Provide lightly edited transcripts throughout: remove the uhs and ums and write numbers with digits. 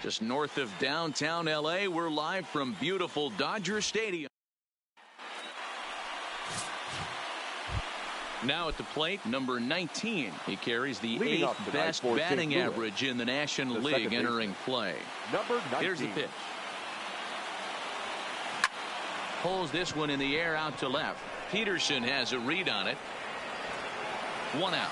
Just north of downtown LA, we're live from beautiful Dodger Stadium. Now at the plate, number 19. He carries the 8th best batting average in the National League entering play. Number 19. Here's the pitch. Pulls this one in the air out to left. Peterson has a read on it. 1 out.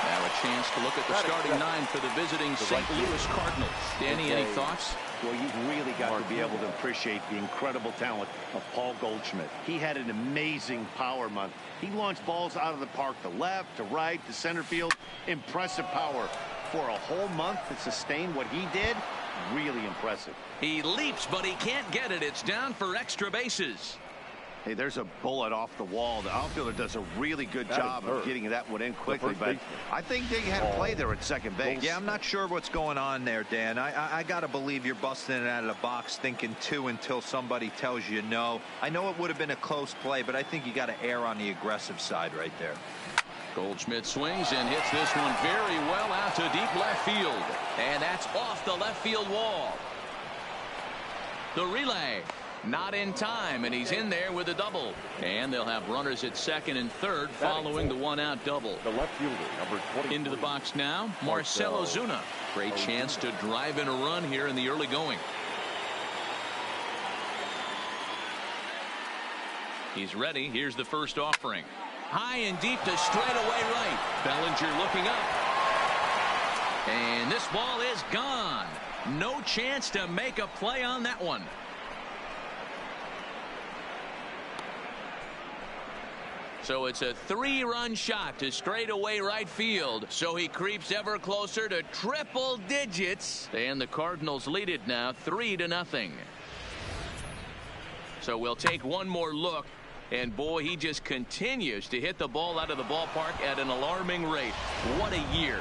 Now a chance to look at the starting 9 for the visiting St. Louis Cardinals. Danny, any thoughts? Well, you've really got to be able to appreciate the incredible talent of Paul Goldschmidt. He had an amazing power month. He launched balls out of the park to left, to right, to center field. Impressive power. For a whole month to sustain what he did, really impressive. He leaps, but he can't get it. It's down for extra bases. Hey, there's a bullet off the wall. The outfielder does a really good job of getting that one in quickly, but I think they had a play there at second base. Yeah, I'm not sure what's going on there, Dan. I got to believe you're busting it out of the box thinking 2 until somebody tells you no. I know it would have been a close play, but I think you got to err on the aggressive side right there. Goldschmidt swings and hits this one very well out to deep left field. And that's off the left field wall. The relay. Not in time, and he's in there with a double. And they'll have runners at second and third following the 1-out double. The left fielder, number 20. Into the box now, Marcell Ozuna. Great chance to drive in a run here in the early going. He's ready. Here's the first offering. High and deep to straightaway right. Bellinger looking up. And this ball is gone. No chance to make a play on that one. So it's a 3-run shot to straightaway right field. So he creeps ever closer to triple digits. And the Cardinals lead it now 3-0. So we'll take one more look. And boy, he just continues to hit the ball out of the ballpark at an alarming rate. What a year.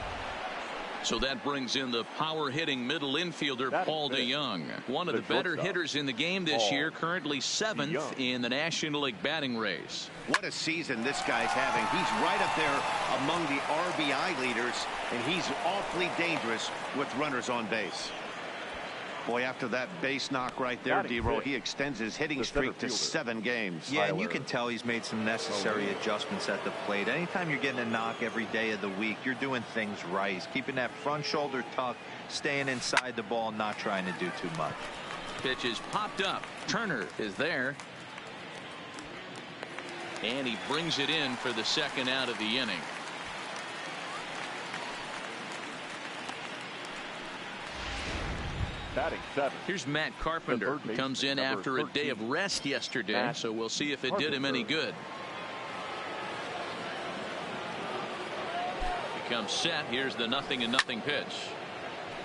So that brings in the power-hitting middle infielder Paul DeJong. One of the better hitters in the game this year, currently 7th in the National League batting race. What a season this guy's having. He's right up there among the RBI leaders, and he's awfully dangerous with runners on base. Boy, after that base knock right there, D-Roll, he extends his hitting streak to 7 games. Yeah, and you can tell he's made some necessary adjustments at the plate. Anytime you're getting a knock every day of the week, you're doing things right. He's keeping that front shoulder tucked, staying inside the ball, not trying to do too much. Pitch is popped up. Turner is there. And he brings it in for the 2nd out of the inning. Batting 7. Here's Matt Carpenter. He comes in after a day of rest yesterday, so we'll see if it did him any good. He comes set. Here's the 0-0 pitch.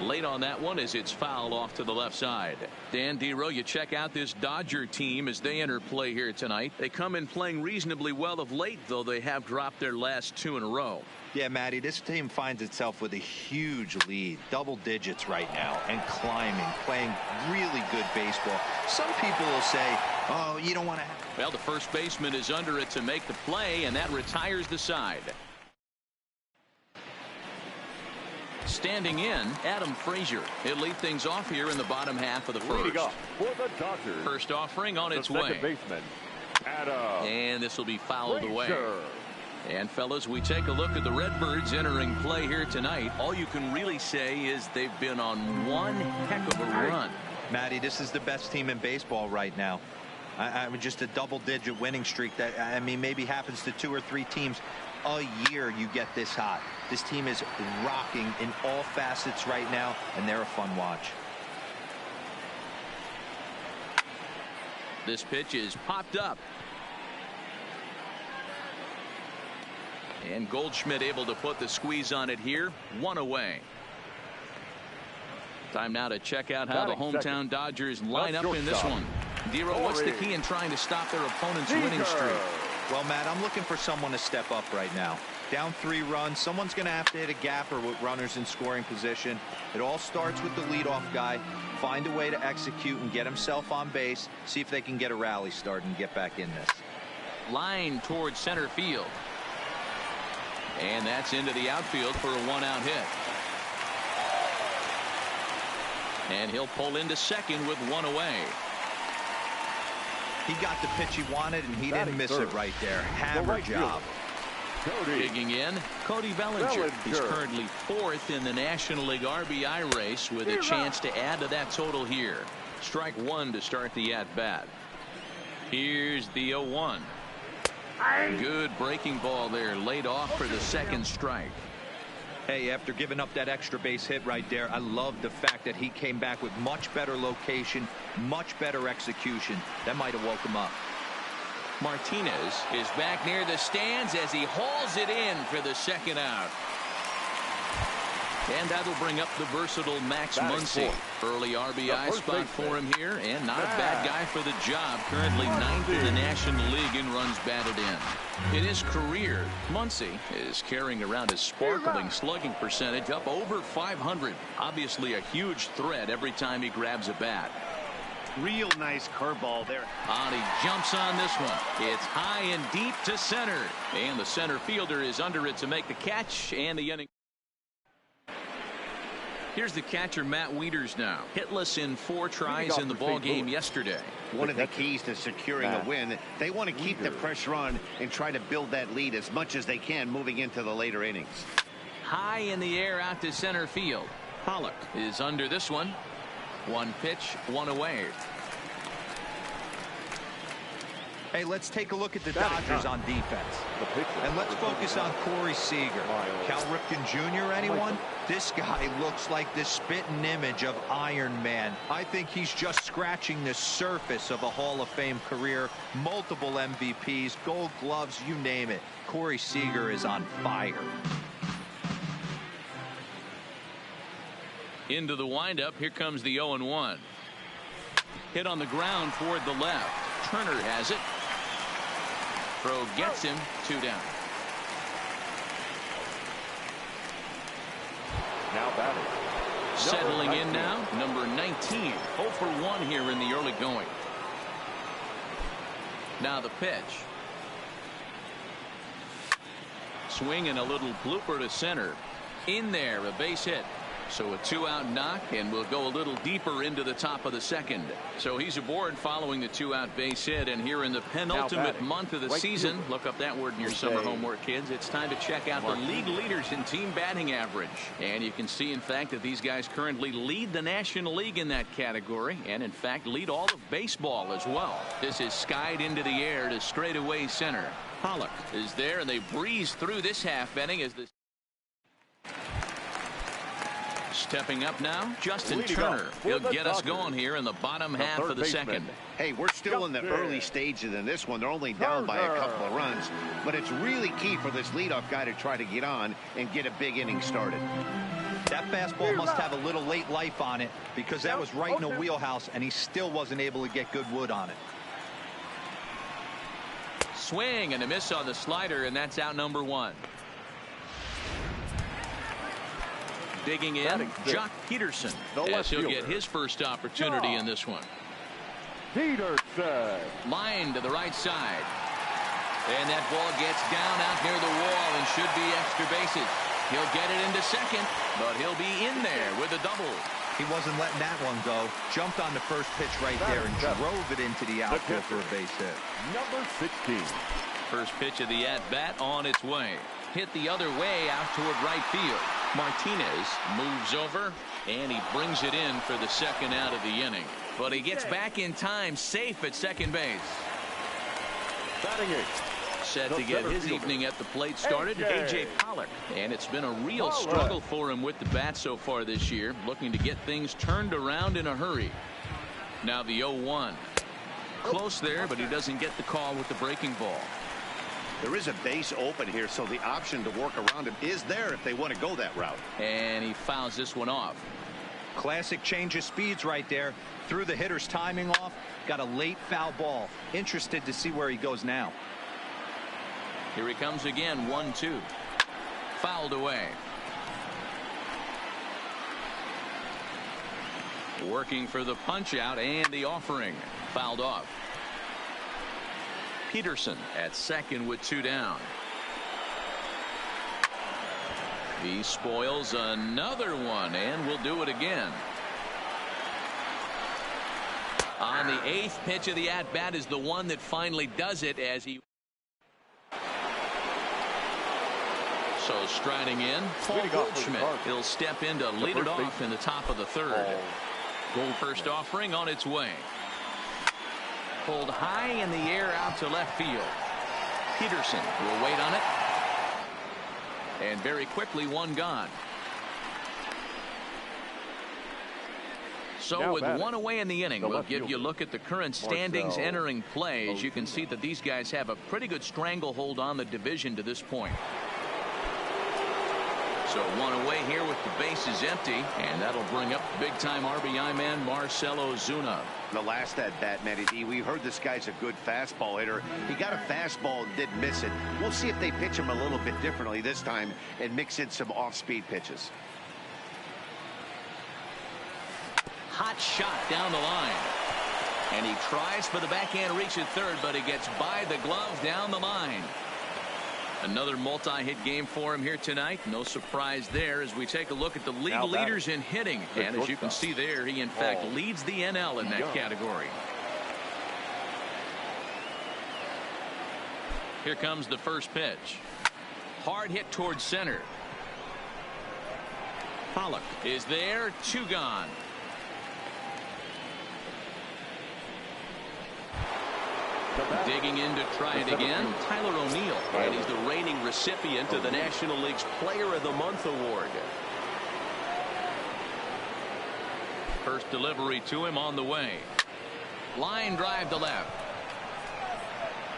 Late on that one as it's fouled off to the left side. Dan D-Row, you check out this Dodger team as they enter play here tonight. They come in playing reasonably well of late, though they have dropped their last 2 in a row. Yeah, Matty, this team finds itself with a huge lead, double digits right now, and climbing, playing really good baseball. Some people will say, oh, you don't want to. Well, the first baseman is under it to make the play, and that retires the side. Standing in, Adam Frazier. He'll lead things off here in the bottom half of the first. For the Dodgers, first offering on its way. Baseman, Adam. And this will be fouled Frazier. away. And fellas, we take a look at the Redbirds entering play here tonight. All you can really say is they've been on one heck of a run. Matty, this is the best team in baseball right now. I mean, just a double-digit winning streak that, I mean, maybe happens to 2 or 3 teams a year. You get this hot. This team is rocking in all facets right now, and they're a fun watch. This pitch is popped up. And Goldschmidt able to put the squeeze on it here. 1 away. Time now to check out how the hometown Dodgers line up in this one. D-Row, what's the key in trying to stop their opponent's winning streak? Well, Matt, I'm looking for someone to step up right now. Down 3 runs, someone's going to have to hit a gapper with runners in scoring position. It all starts with the leadoff guy. Find a way to execute and get himself on base. See if they can get a rally started and get back in this. Line towards center field. And that's into the outfield for a one-out hit. And he'll pull into second with one away. He got the pitch he wanted, and he didn't miss it right there. Hammer job. Digging in, Cody Bellinger. He's currently 4th in the National League RBI race with a chance to add to that total here. Strike one to start the at-bat. Here's the 0-1. Good breaking ball there, laid off for the second strike. Hey, after giving up that extra base hit right there, I love the fact that he came back with much better location, much better execution. That might have woke him up. Martinez is back near the stands as he hauls it in for the second out. And that'll bring up the versatile Max Muncy. Early RBI spot for him here, and not a bad guy for the job. Currently 9th in the National League in runs batted in. In his career, Muncy is carrying around a sparkling slugging percentage up over 500. Obviously a huge threat every time he grabs a bat. Real nice curveball there. And he jumps on this one. It's high and deep to center. And the center fielder is under it to make the catch, and the inning. Here's the catcher, Matt Wieters now. Hitless in 4 tries in the ball game yesterday. One of the keys to securing a win, they want to keep the pressure on and try to build that lead as much as they can moving into the later innings. High in the air out to center field. Pollock is under this one. One pitch, one away. Hey, let's take a look at the Dodgers on defense. And let's focus on Corey Seager. Cal Ripken Jr., anyone? This guy looks like the spitting image of Iron Man. I think he's just scratching the surface of a Hall of Fame career. Multiple MVPs, Gold Gloves, you name it. Corey Seager is on fire. Into the windup. Here comes the 0-1. Hit on the ground toward the left. Turner has it. Throw gets him. 2 down. Now batting. Settling in now, number 19. 0 for 1 here in the early going. Now the pitch. Swing and a little blooper to center. In there, a base hit. So a 2-out knock, and we'll go a little deeper into the top of the second. So he's aboard following the 2-out base hit, and here in the penultimate month of the season, look up that word in your summer homework, kids. It's time to check out the league leaders in team batting average. And you can see, in fact, that these guys currently lead the National League in that category, and in fact lead all of baseball as well. This is skied into the air to straightaway center. Pollock is there, and they breeze through this half inning as the stepping up now, Justin Turner. He'll get us going here in the bottom half of the second. Hey, we're still in the early stages in this one. They're only down by a couple of runs, but it's really key for this leadoff guy to try to get on and get a big inning started. That fastball must have a little late life on it, because that was right in the wheelhouse, and he still wasn't able to get good wood on it. Swing and a miss on the slider, and that's out number 1. Digging in, Jock Peterson, as he'll get his first opportunity in this one. Peterson. Line to the right side. And that ball gets down out near the wall and should be extra bases. He'll get it into second, but he'll be in there with a double. He wasn't letting that one go. Jumped on the first pitch right there and drove it into the outfield for a base hit. Number 16. First pitch of the at-bat on its way. Hit the other way out toward right field. Martinez moves over, and he brings it in for the second out of the inning. But he gets back in time, safe at second base. Batting 8. Set to get his evening at the plate started, A.J. Pollock. And it's been a real struggle for him with the bat so far this year, looking to get things turned around in a hurry. Now the 0-1. Close there, but he doesn't get the call with the breaking ball. There is a base open here, so the option to work around him is there if they want to go that route. And he fouls this one off. Classic change of speeds right there. Threw the hitter's timing off. Got a late foul ball. Interested to see where he goes now. Here he comes again, 1-2. Fouled away. Working for the punch out and the offering. Fouled off. Peterson at second with 2 down. He spoils another one, and will do it again. On the 8th pitch of the at-bat is the one that finally does it as he... So striding in, Paul Goldschmidt. He'll step in to lead it off in the top of the 3rd. First offering on its way. Pulled high in the air out to left field. Peterson will wait on it. And very quickly, one gone. So with one away in the inning, we'll give you a look at the current standings entering play. As you can see that these guys have a pretty good stranglehold on the division to this point. So one away here with the bases empty, and that'll bring up big-time RBI man Marcell Ozuna. The last at-bat, Matty D, we heard this guy's a good fastball hitter. He got a fastball and didn't miss it. We'll see if they pitch him a little bit differently this time and mix in some off-speed pitches. Hot shot down the line. And he tries for the backhand reach at 3rd, but he gets by the glove down the line. Another multi-hit game for him here tonight. No surprise there as we take a look at the league leaders in hitting. And as you can see there, he in fact leads the NL in that category. Here comes the first pitch. Hard hit towards center. Pollock is there. 2 gone. Digging in to try it again, Tyler O'Neill, and he's the reigning recipient of the National League's Player of the Month award. First delivery to him on the way. Line drive to left.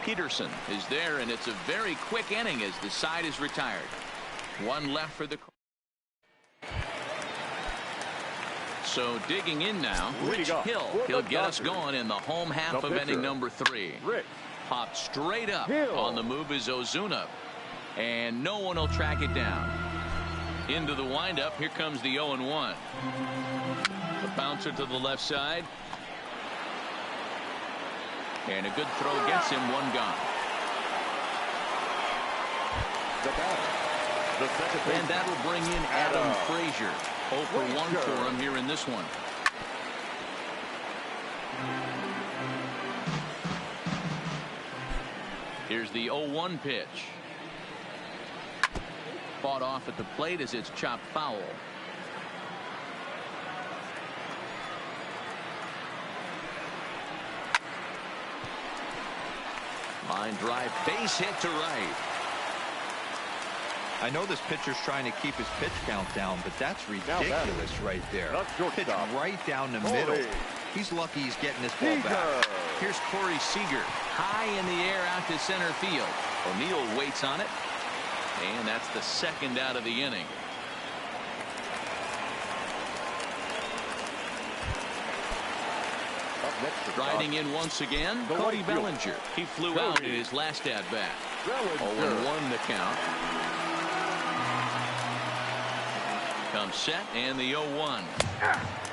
Peterson is there, and it's a very quick inning as the side is retired. One left for the... So digging in now, Rich Hill. He'll get us going in the home half of inning number 3. Popped straight up. On the move is Ozuna. And no one will track it down. Into the windup. Here comes the 0-1. The bouncer to the left side. And a good throw gets him. 1 gone. And that will bring in Adam Frazier. 0 for 1 for him here in this one. Here's the 0-1 pitch. Fought off at the plate as it's chopped foul. Line drive, base hit to right. I know this pitcher's trying to keep his pitch count down, but that's ridiculous right there. Pitch right down the middle. He's lucky he's getting this ball back. Here's Corey Seager. High in the air out to center field. O'Neill waits on it. And that's the 2nd out of the inning. Riding in once again, Cody Bellinger. He flew out in his last at-bat. 0-1 the count. Comes set and the 0-1.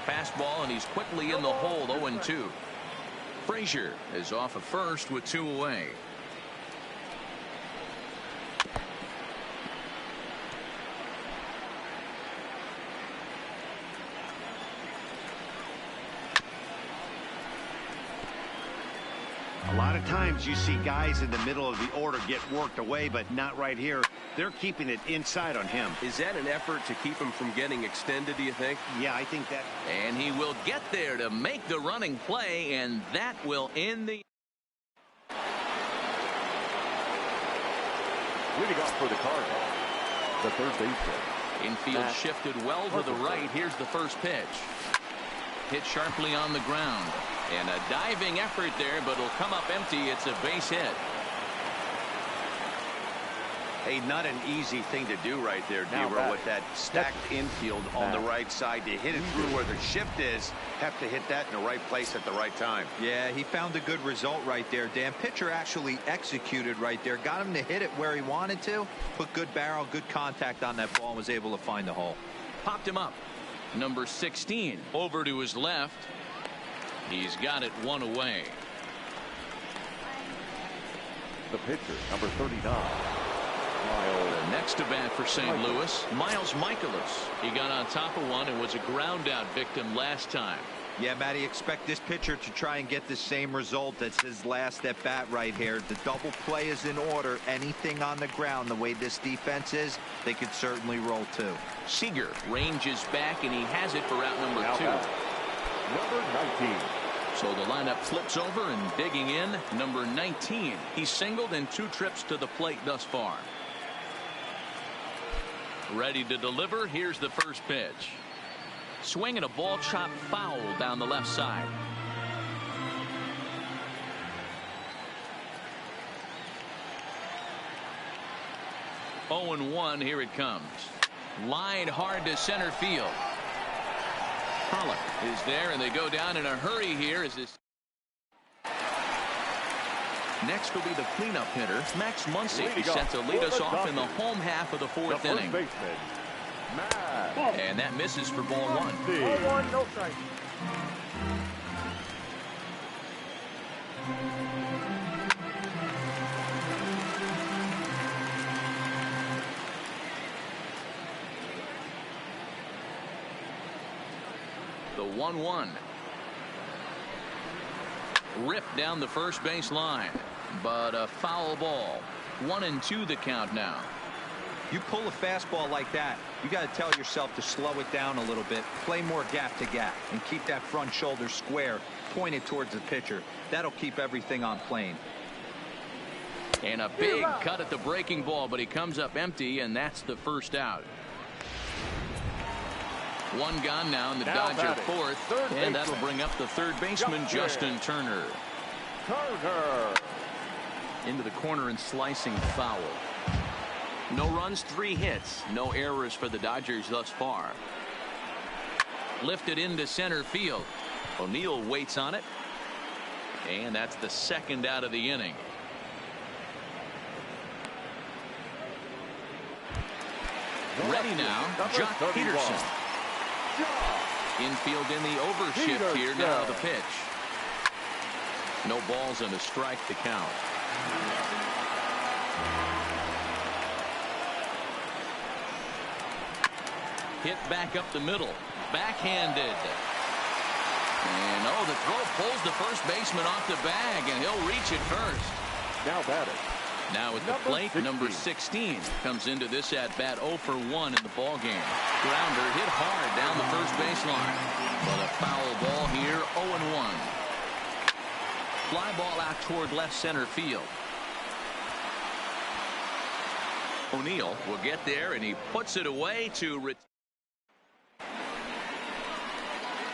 Fastball, and he's quickly in the hole. 0-2. Frazier is off of first with 2 away. A lot of times you see guys in the middle of the order get worked away, but not right here. They're keeping it inside on him. Is that an effort to keep him from getting extended, do you think? Yeah, I think that. And he will get there to make the running play, and that will end the... Leading off for the Cardinals, the third baseman. Infield shifted well to the right. Here's the first pitch. Hit sharply on the ground. And a diving effort there, but it'll come up empty. It's a base hit. Hey, not an easy thing to do right there, D-Row, with that stacked infield on the right side. To hit it through where the shift is, have to hit that in the right place at the right time. Yeah, he found a good result right there, Dan. Pitcher actually executed right there. Got him to hit it where he wanted to. Put good barrel, good contact on that ball, and was able to find the hole. Popped him up. Number 16 over to his left. He's got it 1 away. The pitcher, number 39. The next next to bat for St. Louis, Miles Michaelis. He got on top of one and was a ground out victim last time. Yeah, Matty, expect this pitcher to try and get the same result. That's his last at bat right here. The double play is in order. Anything on the ground, the way this defense is, they could certainly roll too. Seager ranges back, and he has it for out number 2. Number 19. So the lineup flips over, and digging in, number 19. He's singled in 2 trips to the plate thus far. Ready to deliver. Here's the first pitch. Swing and a ball chopped foul down the left side. Oh and 1. Here it comes. Line hard to center field. Pollock is there, and they go down in a hurry here as this. Next will be the cleanup hitter, Max Muncy. He's set to lead us off in the home half of the 4th inning. And that misses for ball 1. Ball 1, no strike. The 1-1. Ripped down the first base line, but a foul ball. 1-2 the count now. You pull a fastball like that, you got to tell yourself to slow it down a little bit, play more gap to gap, and keep that front shoulder square, pointed towards the pitcher. That'll keep everything on plane. And a big cut at the breaking ball, but he comes up empty, and that's the first out. 1 gone now in the Dodger 4th, and that'll bring up the third baseman, Justin Turner. Into the corner and slicing foul. No runs, 3 hits, no errors for the Dodgers thus far. Lifted into center field. O'Neill waits on it, and that's the second out of the inning. Ready now, Jock Peterson. Infield in the overshift here now. The pitch. No balls and a strike to count. Hit back up the middle. Backhanded. And the throw pulls the first baseman off the bag, and he'll reach it first. Now batted. Now at the plate, number 16 comes into this at bat 0 for 1 in the ball game. Grounder hit hard down the first baseline, but a foul ball here. 0-1. Fly ball out toward left center field. O'Neill will get there, and he puts it away to.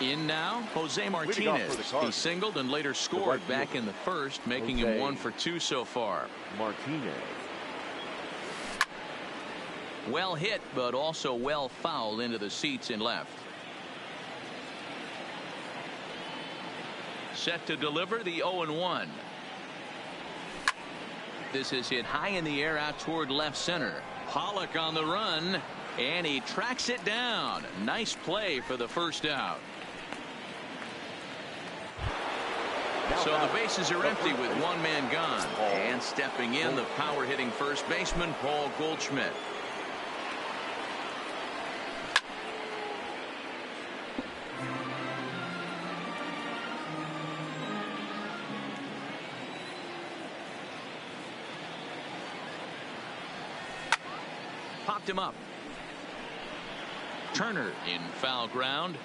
In now, Jose Martinez. He singled and later scored back in the first, making him 1 for 2 so far. Martinez. Well hit, but also well fouled into the seats in left. Set to deliver the 0-1. This is hit high in the air out toward left center. Pollock on the run, and he tracks it down. Nice play for the first out. So the bases are empty with 1 man gone. And stepping in, the power hitting first baseman, Paul Goldschmidt. Popped him up. Turner in foul ground.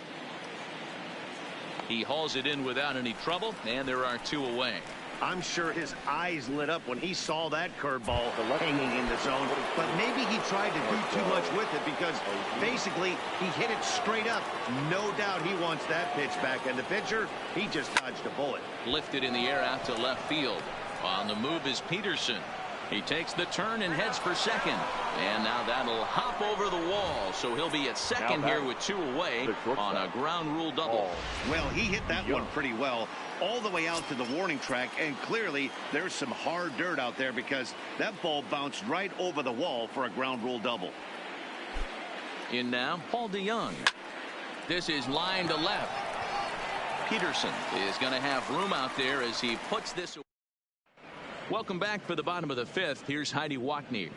He hauls it in without any trouble, and there are 2 away. I'm sure his eyes lit up when he saw that curveball hanging in the zone, but maybe he tried to do too much with it because basically he hit it straight up. No doubt he wants that pitch back, and the pitcher, he just dodged a bullet. Lifted in the air out to left field. On the move is Peterson. He takes the turn and heads for second. And now that'll hop over the wall. So he'll be at second here with 2 away on a ground rule double. Well, he hit that one pretty well all the way out to the warning track. And clearly there's some hard dirt out there because that ball bounced right over the wall for a ground rule double. In now, Paul DeYoung. This is line to left. Peterson is going to have room out there as he puts this away. Welcome back for the bottom of the 5th. Here's Heidi Watney.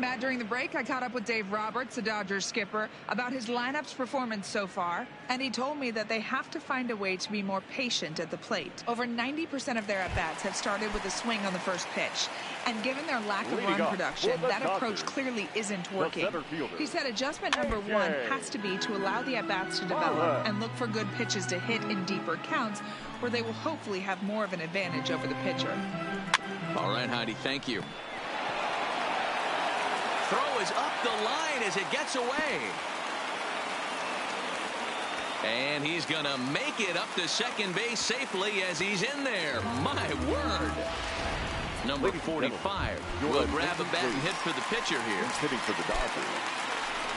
Matt, during the break, I caught up with Dave Roberts, the Dodgers skipper, about his lineup's performance so far, and he told me that they have to find a way to be more patient at the plate. Over 90% of their at-bats have started with a swing on the first pitch, and given their lack of run production, that approach clearly isn't working. He said adjustment number one has to be to allow the at-bats to develop and look for good pitches to hit in deeper counts, where they will hopefully have more of an advantage over the pitcher. All right, Heidi, thank you. Throw is up the line as it gets away. And he's going to make it up to second base safely as he's in there. My word. Number 45 will grab a bat and hit for the pitcher here. He's hitting for the Dodgers.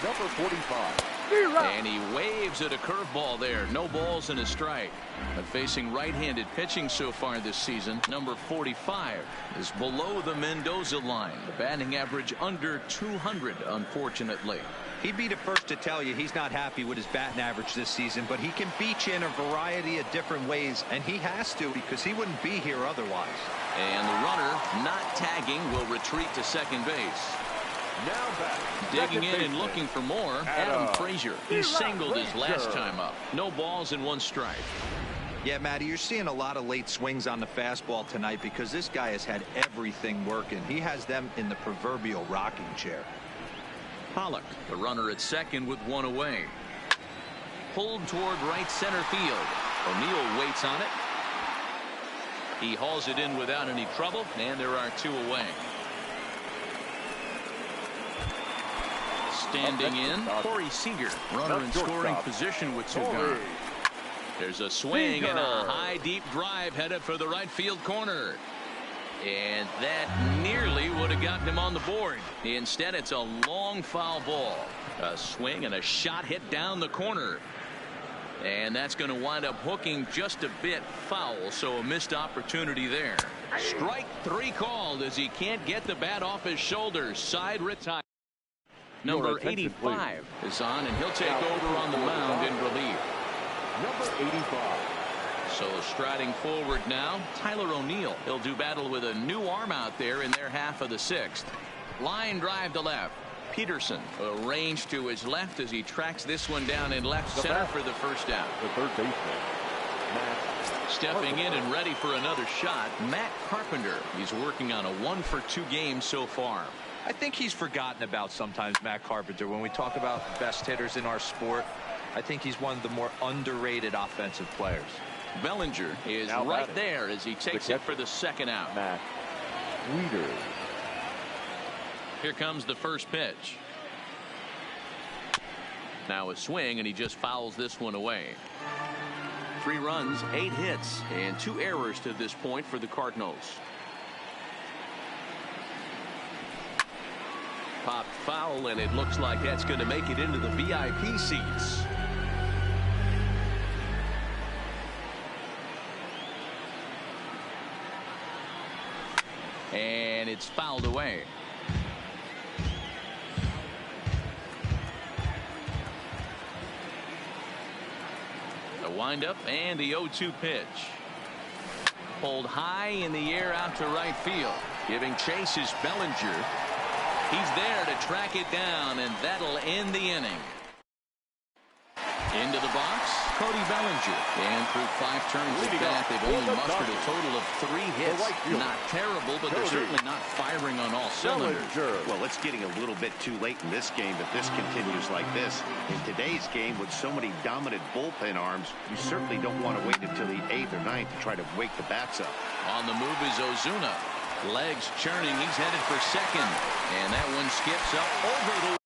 Number 45. And he waves at a curveball there. No balls and a strike. But facing right-handed pitching so far this season, number 45 is below the Mendoza line. The batting average under 200, unfortunately. He'd be the first to tell you he's not happy with his batting average this season, but he can beat you in a variety of different ways, and he has to because he wouldn't be here otherwise. And the runner not tagging will retreat to second base. Now back. Digging in and looking for more, Adam Frazier. He singled his last time up. No balls and one strike. Yeah, Matty, you're seeing a lot of late swings on the fastball tonight because this guy has had everything working. He has them in the proverbial rocking chair. Pollock, the runner at second with one away. Pulled toward right center field. O'Neill waits on it. He hauls it in without any trouble, and there are two away. Standing in, Corey Seager, runner in scoring position with two gone. There's a swing and a high deep drive headed for the right field corner. And that nearly would have gotten him on the board. Instead, it's a long foul ball. A swing and a shot hit down the corner. And that's going to wind up hooking just a bit foul, so a missed opportunity there. Strike three called as he can't get the bat off his shoulders. Side retire. Number 85 is on, and he'll take over on the mound in relief. Number 85. So striding forward now, Tyler O'Neill. He'll do battle with a new arm out there in their half of the sixth. Line drive to left. Peterson arranged to his left as he tracks this one down in left center for the first out. The third baseman, Matt Stepping in and ready for another shot, Matt Carpenter. He's working on a 1-for-2 game so far. I think he's forgotten about sometimes, Matt Carpenter. When we talk about best hitters in our sport, I think he's one of the more underrated offensive players. Bellinger is right there as he takes it for the second out. Matt Weeder. Here comes the first pitch. Now a swing, and he just fouls this one away. 3 runs, 8 hits, and 2 errors to this point for the Cardinals. Popped foul, and it looks like that's going to make it into the VIP seats. And it's fouled away. The windup and the 0-2 pitch. Pulled high in the air out to right field. Giving chase is Bellinger. He's there to track it down, and that'll end the inning. Into the box, Cody Bellinger. And through 5 turns at bat, they've only mustered a total of 3 hits. Not terrible, but they're certainly not firing on all cylinders. Well, it's getting a little bit too late in this game if this continues like this. In today's game, with so many dominant bullpen arms, you certainly don't want to wait until the 8th or 9th to try to wake the bats up. On the move is Ozuna. Legs churning. He's headed for second. And that one skips up over the...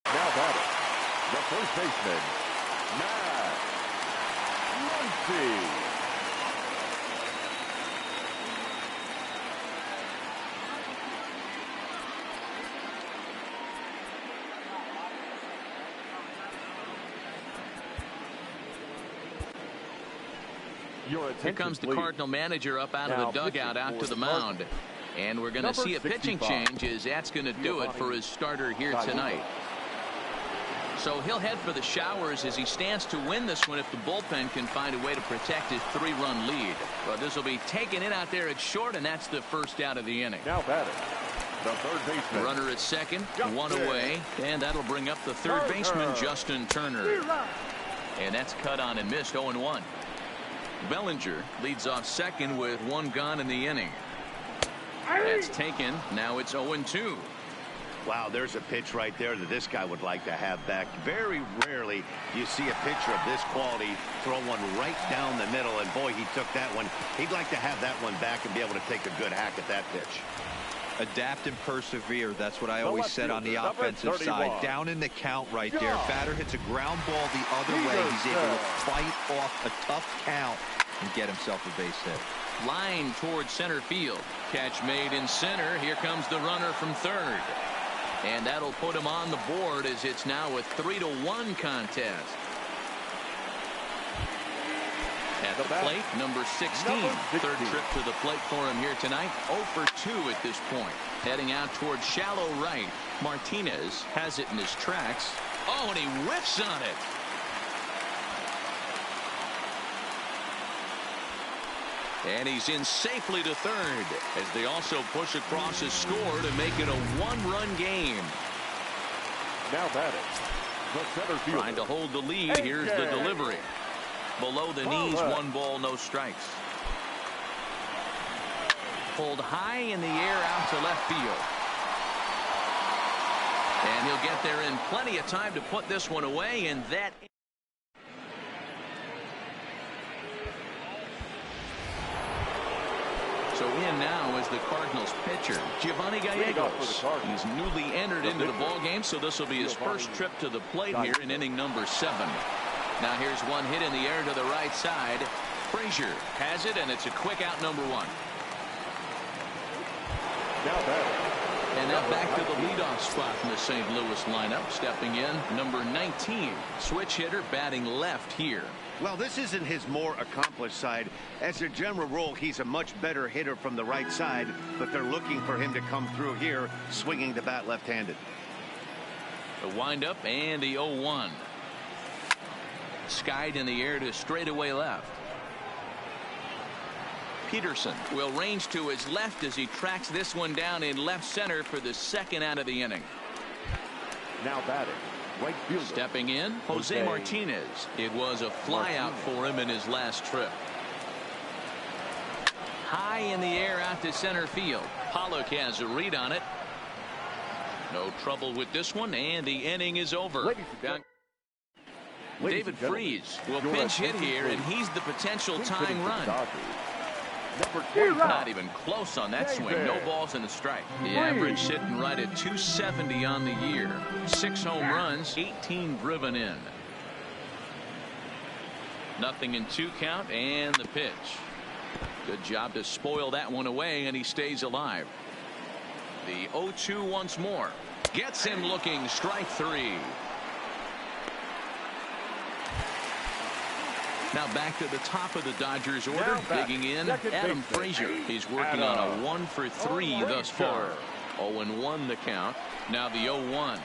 Now batting, the first baseman, Matt Muncy. Here comes the Cardinal manager up out of the dugout out to the mound. And we're going to see a pitching change as that's going to do it for his starter here tonight. So he'll head for the showers as he stands to win this one if the bullpen can find a way to protect his 3-run lead. Well, this will be taken in out there at short, and that's the first out of the inning. Now batting, The third baseman. Runner at second, one away, and that'll bring up the third baseman, Justin Turner. And that's cut on and missed, 0-1. Bellinger leads off second with one gone in the inning. That's taken. Now it's 0-2. Wow, there's a pitch right there that this guy would like to have back. Very rarely do you see a pitcher of this quality throw one right down the middle, and boy, he took that one. He'd like to have that one back and be able to take a good hack at that pitch. Adapt and persevere. That's what I always said on the offensive side. Down in the count right there. Batter hits a ground ball the other way. He's able to fight off a tough count and get himself a base hit. Line towards center field. Catch made in center. Here comes the runner from third. And that'll put him on the board as it's now a 3-1 contest. At the plate, number 16. Third trip to the plate for him here tonight. 0 for 2 at this point. Heading out towards shallow right. Martinez has it in his tracks. Oh, and he whiffs on it. And he's in safely to third as they also push across his score to make it a one-run game. Now batting, the center fielder. Trying to hold the lead. Here's the delivery. Below the knees, 1 ball, no strikes. Pulled high in the air out to left field. And he'll get there in plenty of time to put this one away, and that. So in now is the Cardinals pitcher, Giovanni Gallegos. He's newly entered into the ball game, so this will be his first trip to the plate here in inning number 7. Now here's one hit in the air to the right side. Frazier has it, and it's a quick out, number 1. And now back to the leadoff spot in the St. Louis lineup. Stepping in, number 19, switch hitter, batting left here. Well, this isn't his more accomplished side. As a general rule, he's a much better hitter from the right side, but they're looking for him to come through here, swinging the bat left-handed. The windup and the 0-1. Skied in the air to straightaway left. Peterson will range to his left as he tracks this one down in left center for the second out of the inning. Now batting, right fielder. Stepping in, Jose Martinez. It was a flyout for him in his last trip. High in the air out to center field. Pollock has a read on it. No trouble with this one, and the inning is over. David Freese will pinch hit here, and he's the potential tying run. Not even close on that swing. No balls and a strike. The average sitting right at 270 on the year. 6 home runs, 18 driven in. Nothing in 2 count, and the pitch. Good job to spoil that one away, and he stays alive. The 0-2 once more. Gets him looking, strike 3. Now back to the top of the Dodgers order. Digging in, Adam Frazier. He's working on a 1 for 3 thus far. 0-1 the count. Now the 0-1.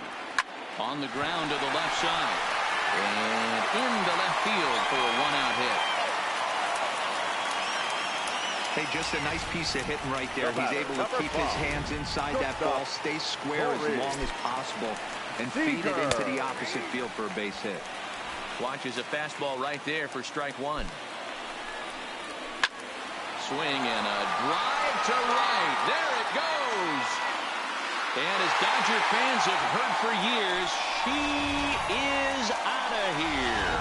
On the ground to the left side. And into left field for a 1-out hit. Hey, just a nice piece of hitting right there. He's able to keep his hands inside that ball, stay square as long as possible, and feed it into the opposite field for a base hit. Watches a fastball right there for strike 1. Swing and a drive to right. There it goes. And as Dodger fans have heard for years, she is out of here.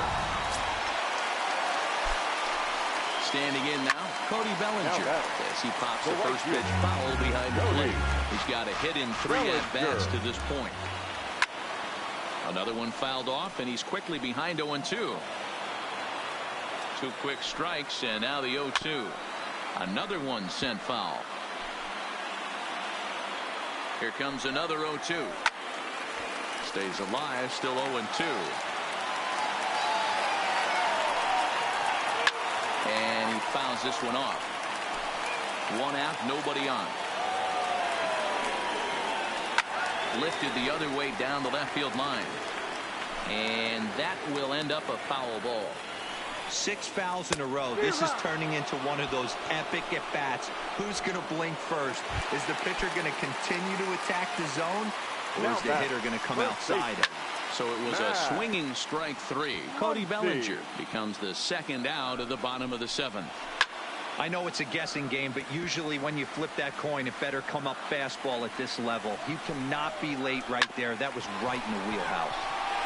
Standing in now, Cody Bellinger. As he pops the first pitch foul behind the plate. He's got a hit in 3 at-bats to this point. Another one fouled off, and he's quickly behind 0-2. 2 quick strikes, and now the 0-2. Another one sent foul. Here comes another 0-2. Stays alive, still 0-2. And he fouls this one off. 1 out, nobody on. Lifted the other way down the left field line. And that will end up a foul ball. 6 fouls in a row. This is turning into one of those epic at-bats. Who's going to blink first? Is the pitcher going to continue to attack the zone, or is the hitter going to come outside? So it was a swinging strike 3. Cody Bellinger becomes the second out of the bottom of the 7th. I know it's a guessing game, but usually when you flip that coin, it better come up fastball at this level. You cannot be late right there. That was right in the wheelhouse.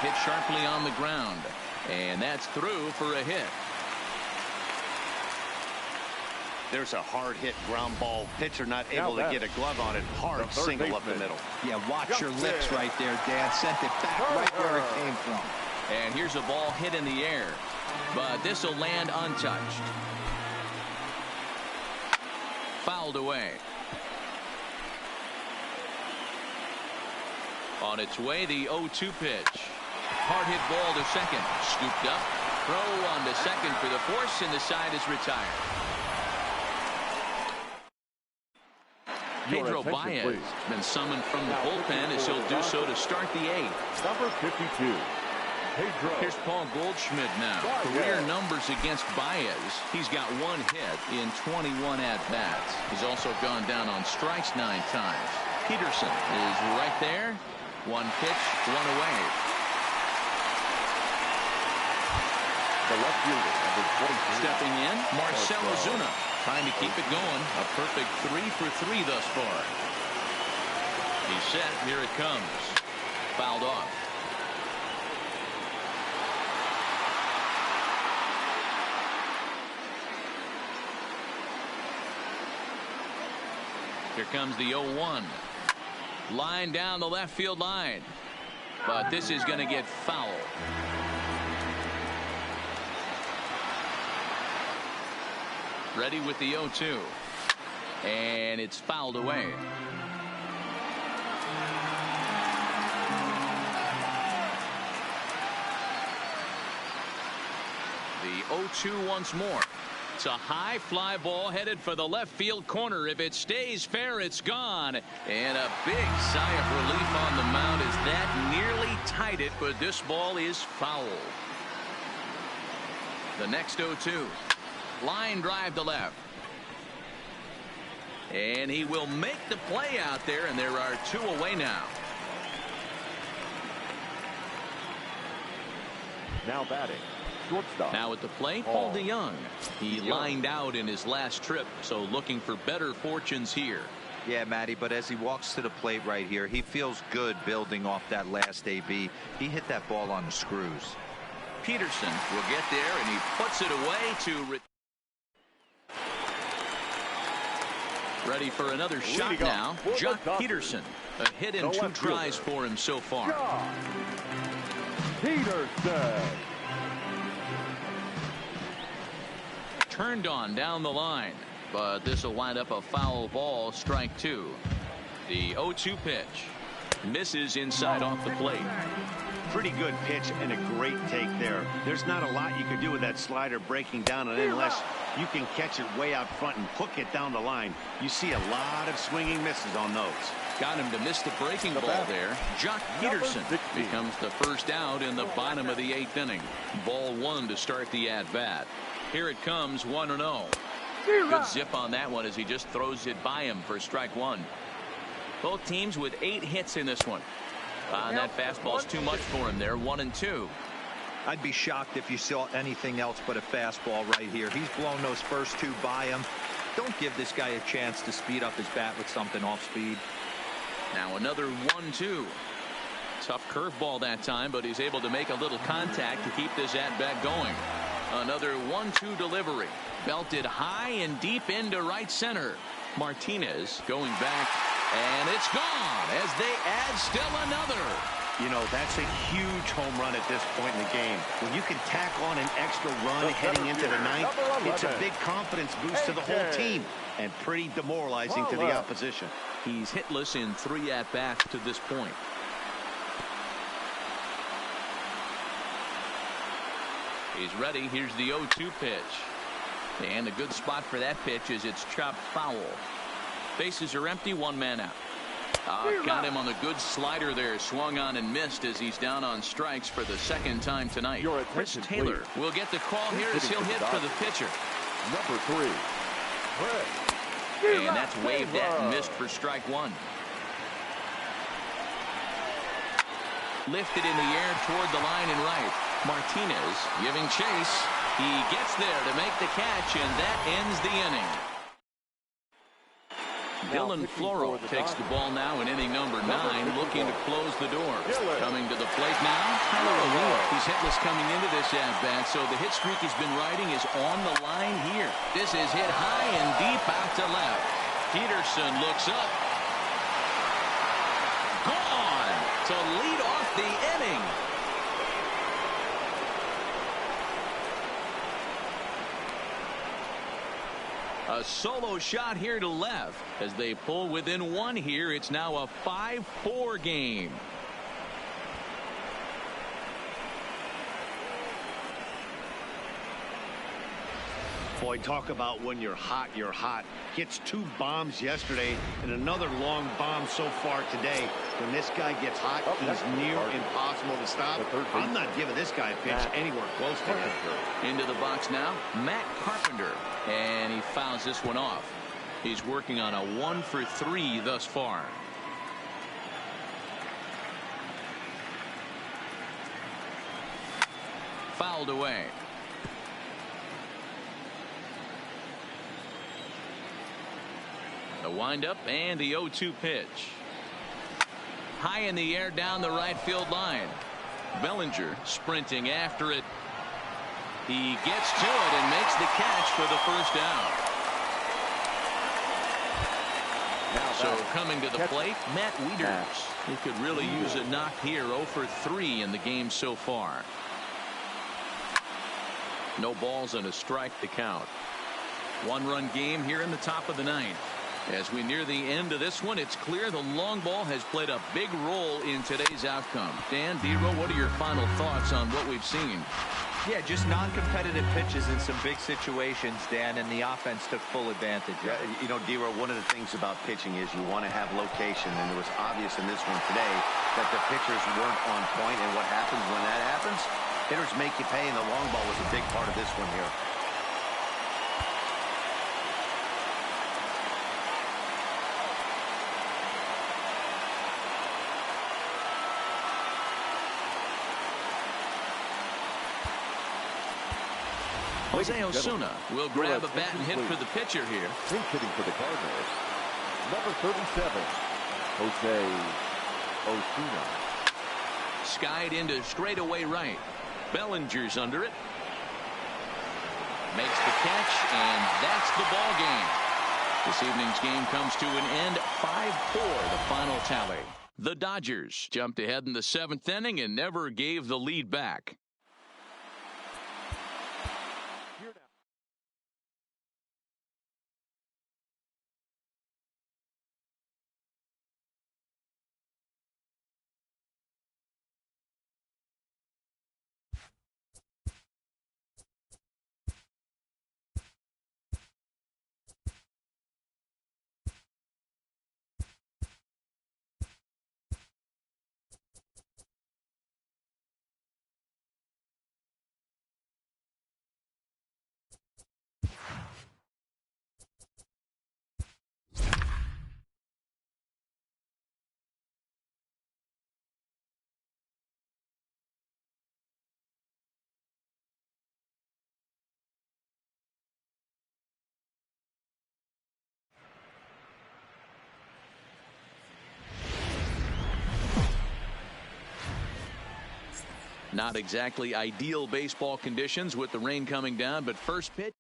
Hit sharply on the ground, and that's through for a hit. There's a hard hit ground ball. Pitcher not able to get a glove on it. Hard single up the middle. Yeah, watch your lips right there, Dan. Sent it back right where it came from. And here's a ball hit in the air, but this will land untouched. Fouled away. On its way, the 0-2 pitch. Hard hit ball to second. Scooped up. Throw on to second for the force, and the side is retired. Pedro Baez has been summoned from the bullpen as he'll do so to start the 8th. Number 52. Here's Paul Goldschmidt now. Career numbers against Baez. He's got 1 hit in 21 at-bats. He's also gone down on strikes 9 times. Peterson is right there. 1 pitch, 1 away. The left fielder, number 23. Stepping in, Marcell Ozuna. Trying to keep it going. A perfect 3 for 3 thus far. He's set. Here it comes. Fouled off. Here comes the 0-1. Line down the left field line. But this is going to get foul. Ready with the 0-2. And it's fouled away. The 0-2 once more. It's a high fly ball headed for the left field corner. If it stays fair, it's gone. And a big sigh of relief on the mound as that nearly tied it, but this ball is fouled. The next 0-2. Line drive to left. And he will make the play out there, and there are 2 away now. Now batting. Shortstop. Now at the plate, Paul DeYoung. He lined out in his last trip, so looking for better fortunes here. Yeah, Matty, but as he walks to the plate right here, he feels good building off that last AB. He hit that ball on the screws. Peterson will get there, and he puts it away to... Ready for another shot now. Jock Peterson. A hit in 2 tries for him so far. Peterson. Turned on down the line, but this will wind up a foul ball. Strike 2. The 0-2 pitch misses inside off the plate. Pretty good pitch and a great take there. There's not a lot you can do with that slider breaking down, and unless you can catch it way out front and hook it down the line, you see a lot of swinging misses on those. Got him to miss the breaking ball there. Jock Peterson becomes the first out in the bottom of the 8th inning. Ball 1 to start the at-bat. Here it comes, 1-0. Good zip on that one as he just throws it by him for strike 1. Both teams with 8 hits in this one. That fastball's too much for him there. 1-2. I'd be shocked if you saw anything else but a fastball right here. He's blown those first 2 by him. Don't give this guy a chance to speed up his bat with something off speed. Now another 1-2. Tough curveball that time, but he's able to make a little contact to keep this at-bat going. Another 1-2 delivery. Belted high and deep into right center. Martinez going back, and it's gone as they add still another. You know, that's a huge home run at this point in the game. When you can tack on an extra run heading into the 9th, it's a big confidence boost to the whole team and pretty demoralizing to the opposition. He's hitless in 3 at-bats to this point. He's ready. Here's the 0-2 pitch. And a good spot for that pitch is it's chopped foul. Bases are empty, 1 man out. Got him on the good slider there. Swung on and missed as he's down on strikes for the second time tonight. Chris Taylor will get the call here as he'll hit for the pitcher. Number 3. And that's waved at and missed for strike one. Lifted in the air toward the line and right. Martinez giving chase. He gets there to make the catch, and that ends the inning. Dylan Floro takes the ball now in inning number 9, looking to close the door. Coming to the plate now, Tyler O'Neill. He's hitless coming into this at-bat, so the hit streak he's been riding is on the line here. This is hit high and deep out to left. Peterson looks up. Gone to lead off the inning. A solo shot here to left as they pull within 1 here. It's now a 5-4 game. Boy, talk about when you're hot, you're hot. Gets 2 bombs yesterday and another long bomb so far today. When this guy gets hot, he's near impossible to stop. I'm not giving this guy a pitch anywhere close to him. Into the box now, Matt Carpenter. And he fouls this one off. He's working on a 1 for 3 thus far. Fouled away. The windup and the 0-2 pitch. High in the air down the right field line. Bellinger sprinting after it. He gets to it and makes the catch for the first out. So coming to the plate, Matt Wieters. He could really use a knock here. 0 for 3 in the game so far. No balls and a strike to count. 1-run game here in the top of the 9th. As we near the end of this one, it's clear the long ball has played a big role in today's outcome. Dan, Dero, what are your final thoughts on what we've seen? Yeah, just non-competitive pitches in some big situations, Dan, and the offense took full advantage. Yeah, you know, Dero, one of the things about pitching is you want to have location, and it was obvious in this one today that the pitchers weren't on point, and what happens when that happens? Hitters make you pay, and the long ball was a big part of this one here. Jose Osuna will grab a bat and hit for the pitcher here. Pinch hitting for the Cardinals. Number 37, Jose Osuna. Skied into straightaway right. Bellinger's under it. Makes the catch, and that's the ball game. This evening's game comes to an end. 5-4, the final tally. The Dodgers jumped ahead in the 7th inning and never gave the lead back. Not exactly ideal baseball conditions with the rain coming down, but first pitch.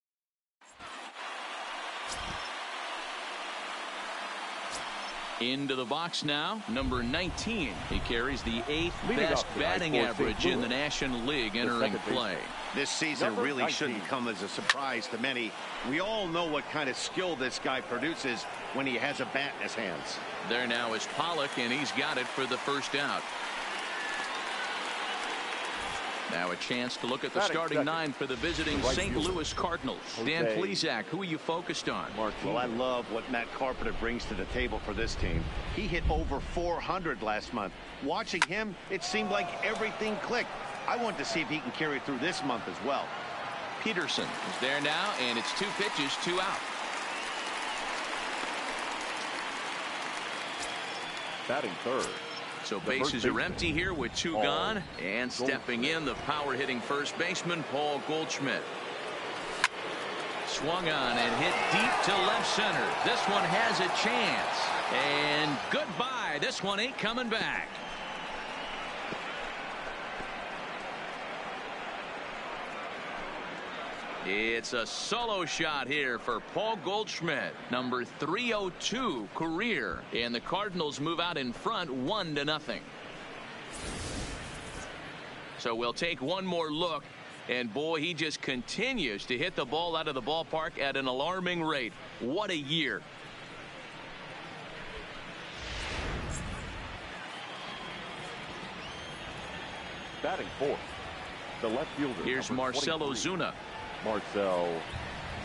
Into the box now, number 19. He carries the 8th best batting average in the National League entering play. This season really shouldn't come as a surprise to many. We all know what kind of skill this guy produces when he has a bat in his hands. There now is Pollock, and he's got it for the first out. Now a chance to look at the Batting starting second. nine for the visiting Right St. fielder. Louis Cardinals. Jose. Dan Plesac, who are you focused on? Well, I love what Matt Carpenter brings to the table for this team. He hit over 400 last month. Watching him, it seemed like everything clicked. I want to see if he can carry through this month as well. Peterson is there now, and it's 2 pitches, 2 out. Batting third. So The bases first are baseman, empty here with 2 Paul gone. And stepping in, the power hitting first baseman, Paul Goldschmidt. Swung on and hit deep to left center. This one has a chance. And goodbye. This one ain't coming back. It's a solo shot here for Paul Goldschmidt, number 302 career, and the Cardinals move out in front 1-0. So we'll take one more look, and boy, he just continues to hit the ball out of the ballpark at an alarming rate. What a year. Batting fourth. The left fielder. Here's number Marcell 23, Ozuna. Marcell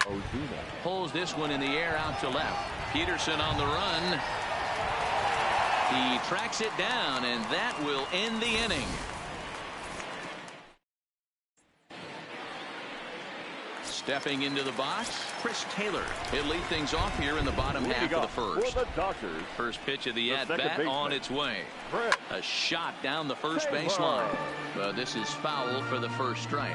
Ozuna. Pulls this one in the air out to left. Peterson on the run. He tracks it down, and that will end the inning. Stepping into the box, Chris Taylor. He'll lead things off here in the bottom half of the first. For the Dodgers, First pitch of the second at-bat baseman, on its way. Brett A shot down the first Taylor. baseline. But this is foul for the first strike.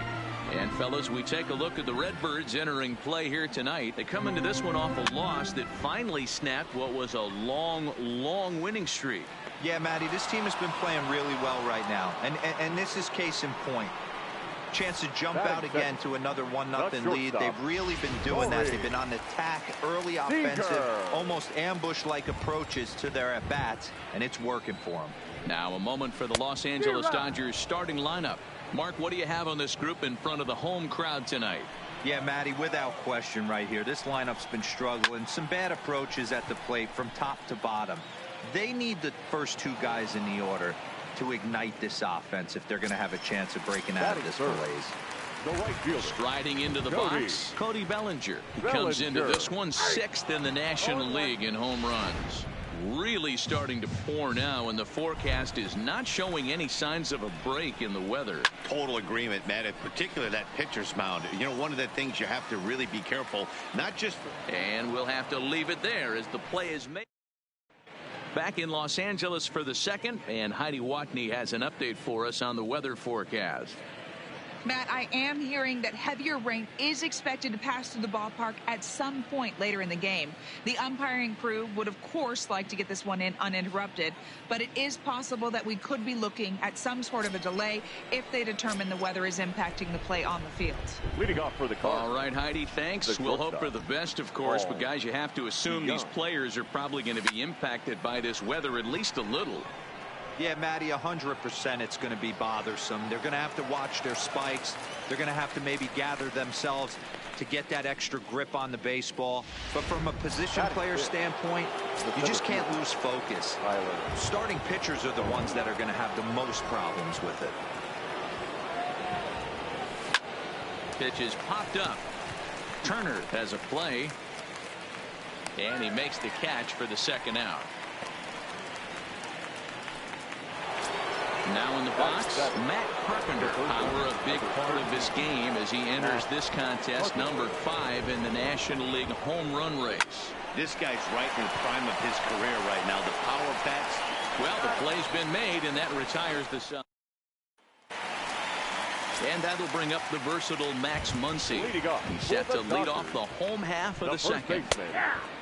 And fellas, we take a look at the Redbirds entering play here tonight. They come into this one off a loss that finally snapped what was a long winning streak. Yeah, Matty, this team has been playing really well right now. And this is case in point. Chance to jump out again to another 1-0 lead. They've really been doing that. They've been on the attack, early offensive, almost ambush-like approaches to their at-bats, and it's working for them. Now a moment for the Los Angeles Dodgers starting lineup. Mark, what do you have on this group in front of the home crowd tonight? Yeah, Matty, without question right here. This lineup's been struggling. Some bad approaches at the plate from top to bottom. They need the first 2 guys in the order to ignite this offense if they're going to have a chance of breaking out of this blaze. the right fielder. Striding into the box, Cody Bellinger. He comes into this one 6th in the National League in home runs. Really starting to pour now, and the forecast is not showing any signs of a break in the weather. Total agreement, Matt, in particular that pitcher's mound. You know, one of the things you have to really be careful, not just... And we'll have to leave it there as the play is made. Back in Los Angeles for the second, and Heidi Watney has an update for us on the weather forecast. Matt, I am hearing that heavier rain is expected to pass through the ballpark at some point later in the game. The umpiring crew would, of course, like to get this one in uninterrupted, but it is possible that we could be looking at some sort of a delay if they determine the weather is impacting the play on the field. Leading off for the Cardinals. All right, Heidi, thanks. We'll hope for the best, of course, but guys, you have to assume these players are probably going to be impacted by this weather at least a little. Yeah, Matty, 100% it's going to be bothersome. They're going to have to watch their spikes. They're going to have to maybe gather themselves to get that extra grip on the baseball. But from a position player standpoint, you just can't lose focus. Starting pitchers are the ones that are going to have the most problems with it. Pitch is popped up. Turner has a play, and he makes the catch for the second out. Now in the box, Matt Carpenter. Power a big part of this game as he enters this contest, number 5 in the National League home run race. This guy's right in the prime of his career right now. The power bats. Well, the play's been made, and that retires the sub. And that'll bring up the versatile Max Muncy. He's set to lead off the home half of the second.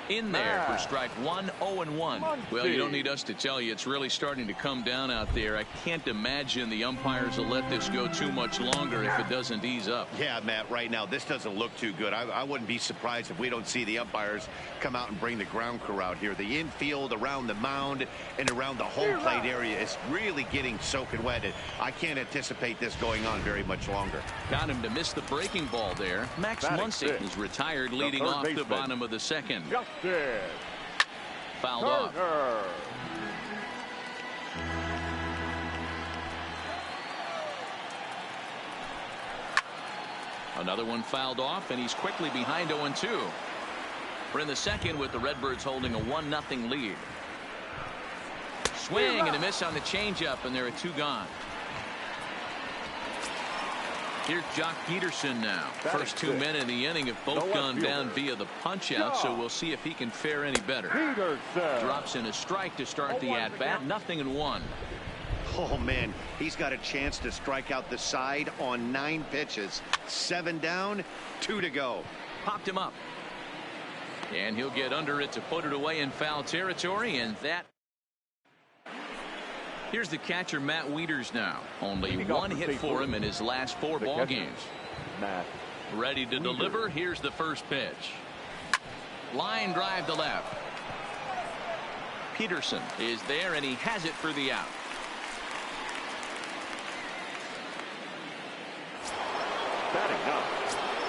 In there for strike 1, 0-1. Well, you don't need us to tell you, it's really starting to come down out there. I can't imagine the umpires will let this go too much longer if it doesn't ease up. Yeah, Matt, right now this doesn't look too good. I wouldn't be surprised if we don't see the umpires come out and bring the ground crew out here. The infield around the mound and around the home plate area is really getting soaking wet. I can't anticipate this going on very much longer. Got him to miss the breaking ball there. Max Muncy is retired, leading off the bottom of the second. Fouled off. Another one fouled off, and he's quickly behind 0-2. We're in the second with the Redbirds holding a 1-0 lead. Swing and a miss on the changeup, and there are 2 gone. Here's Jock Peterson now. First 2 men in the inning have both gone down via the punch out, so we'll see if he can fare any better. Drops in a strike to start the at-bat. 0-1. Oh, man, he's got a chance to strike out the side on 9 pitches. 7 down, 2 to go. Popped him up. And he'll get under it to put it away in foul territory, and that. Here's the catcher, Matt Wieters now. Only 1 hit for him in his last 4 ball games. Ready to deliver. Here's the first pitch. Line drive to left. Peterson is there, and he has it for the out.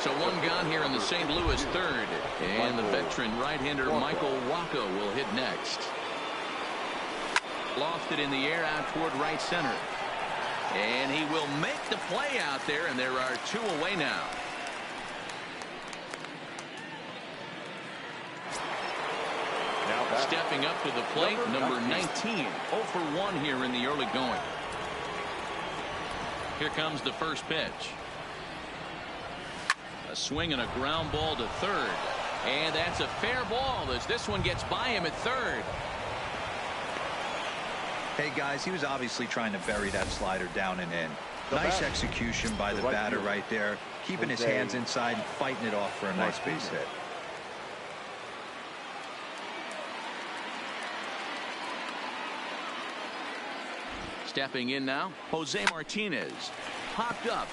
So 1 gone here in the St. Louis third. And the veteran right-hander Michael Wacha will hit next. Lofted in the air out toward right center. And he will make the play out there, and there are 2 away now. Stepping up to the plate, number 19. 0 for 1 here in the early going. Here comes the first pitch. A swing and a ground ball to third. And that's a fair ball as this one gets by him at third. Hey, guys, he was obviously trying to bury that slider down and in. Nice execution by the batter right there, keeping his hands inside and fighting it off for a nice base hit. Stepping in now, Jose Martinez. Popped up.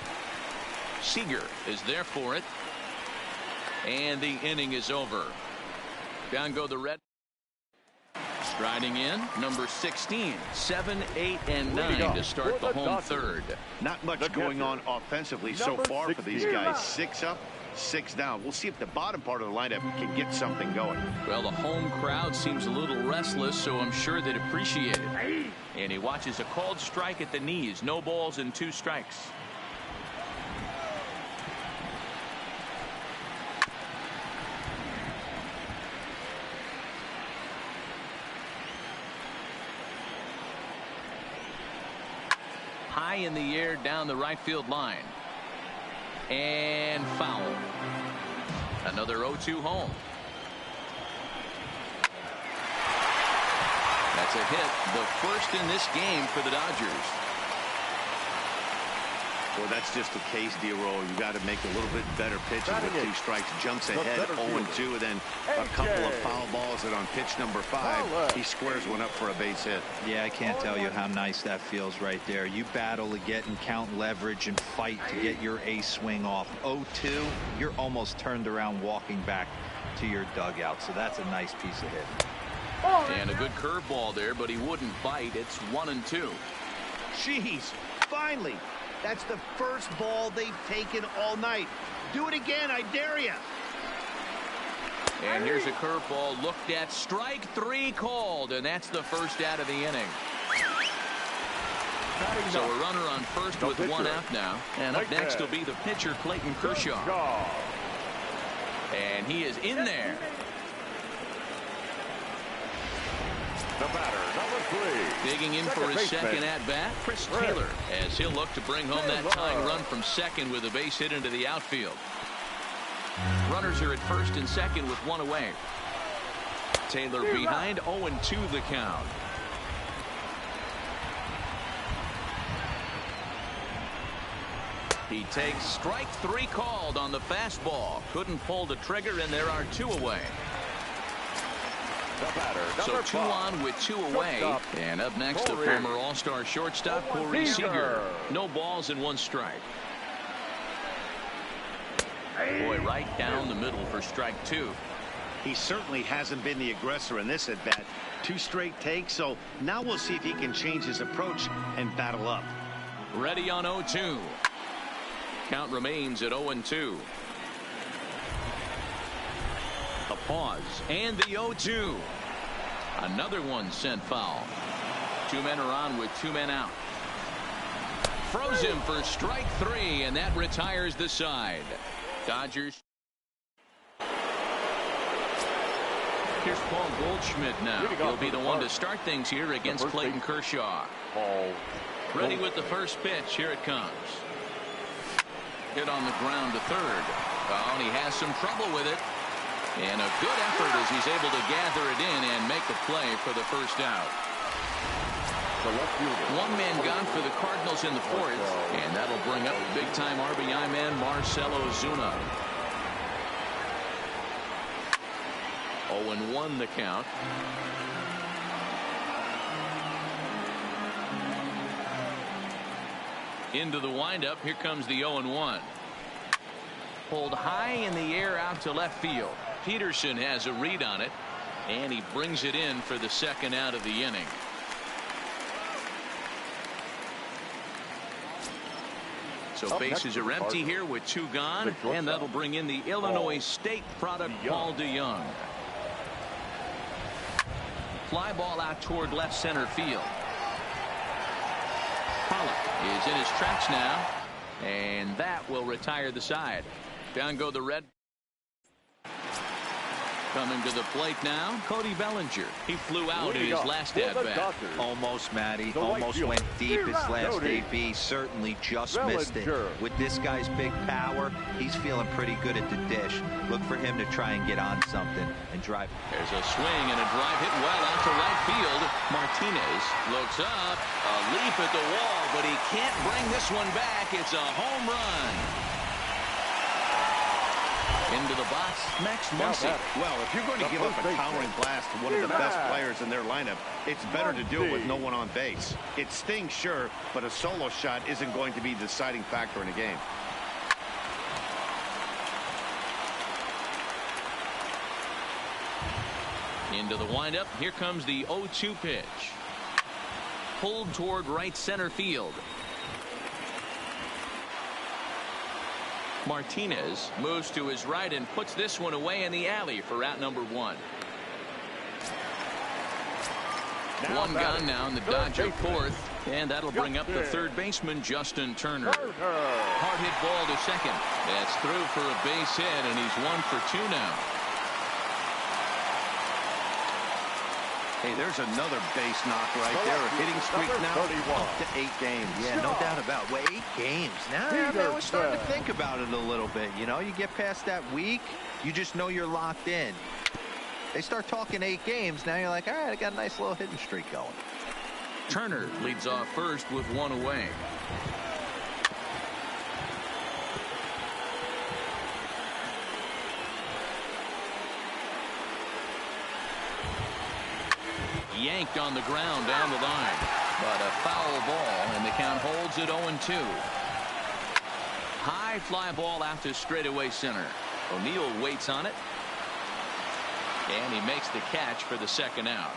Seager is there for it. And the inning is over. Down go the Red. Striding in, number 16, 7, 8, and 9 to start the home third. Not much going on offensively so far for these guys. 6 up, 6 down. We'll see if the bottom part of the lineup can get something going. Well, the home crowd seems a little restless, so I'm sure they'd appreciate it. And he watches a called strike at the knees. No balls and 2 strikes. High in the air down the right field line. And foul. Another 0-2 home. That's a hit, the first in this game for the Dodgers. Well, that's just a case, D-Roll. You got to make a little bit better pitches with 2 strikes. Jumps ahead 0-2, and then a couple of foul balls, and on pitch number 5, he squares one up for a base hit. Yeah, I can't tell you how nice that feels right there. You battle to get and count leverage and fight to get your ace swing off. 0-2, you're almost turned around walking back to your dugout, so that's a nice piece of hitting. And a good curveball there, but he wouldn't bite. It's 1-2. Jeez, finally. That's the first ball they've taken all night. Do it again, I dare you. And here's a curveball looked at. Strike 3 called, and that's the first out of the inning. So a runner on first with 1 out now. And up next will be the pitcher, Clayton Kershaw. And he is in there. The batter, number 3. Digging in for his second at-bat, Chris Taylor, as he'll look to bring home that tying run from second with a base hit into the outfield. Runners are at first and second with 1 away. Taylor behind, 0-2 the count. He takes strike 3 called on the fastball. Couldn't pull the trigger, and there are 2 away. So 2 on with 2 away. And up next, the former All-Star shortstop, Corey Seager. No balls and 1 strike. Boy, right down the middle for strike 2. He certainly hasn't been the aggressor in this at-bat. 2 straight takes, so now we'll see if he can change his approach and battle up. Ready on 0-2. Count remains at 0-2. A pause, and the 0-2. Another one sent foul. 2 men are on with 2 men out. Throws him for strike 3, and that retires the side. Dodgers. Here's Paul Goldschmidt now. He'll be the one to start things here against Clayton Kershaw. Ready with the first pitch. Here it comes. Hit on the ground to third. Oh, and he has some trouble with it. And a good effort as he's able to gather it in and make the play for the first out. One man gone for the Cardinals in the fourth, and that'll bring up big-time RBI man Marcell Ozuna. 0-1 the count. Into the windup. Here comes the 0-1. Pulled high in the air out to left field. Peterson has a read on it, and he brings it in for the second out of the inning. So bases are empty here with 2 gone, and that'll bring in the Illinois State product Paul DeYoung. Fly ball out toward left center field. Pollock is in his tracks now, and that will retire the side. Down go the Red. Coming to the plate now, Cody Bellinger. He flew out in his last at-bat. Almost, Matty. Almost went deep his last AB. Certainly just missed it. With this guy's big power, he's feeling pretty good at the dish. Look for him to try and get on something and drive. There's a swing and a drive hit well out to right field. Martinez looks up. A leap at the wall, but he can't bring this one back. It's a home run. Into the box, Max Muncy. Well, if you're going to give up a towering blast to one of the best players in their lineup, it's better to do it with no one on base. It stings, sure, but a solo shot isn't going to be the deciding factor in a game. Into the windup. Here comes the 0-2 pitch. Pulled toward right center field. Martinez moves to his right and puts this one away in the alley for out number 1. One gone now in the Dodger fourth, and that'll bring up the third baseman Justin Turner. Hard hit ball to second. That's through for a base hit, and he's 1 for 2 now. Hey, there's another base knock right there. A hitting streak now up to 8 games. Yeah, no doubt about it. Well, 8 games. Now we're starting to think about it a little bit. You know, you get past that week, you just know you're locked in. They start talking 8 games. Now you're like, all right, I got a nice little hitting streak going. Turner leads off first with 1 away. Yanked on the ground down the line, but a foul ball, and the count holds at 0-2. High fly ball out to straightaway center. O'Neill waits on it, and he makes the catch for the second out.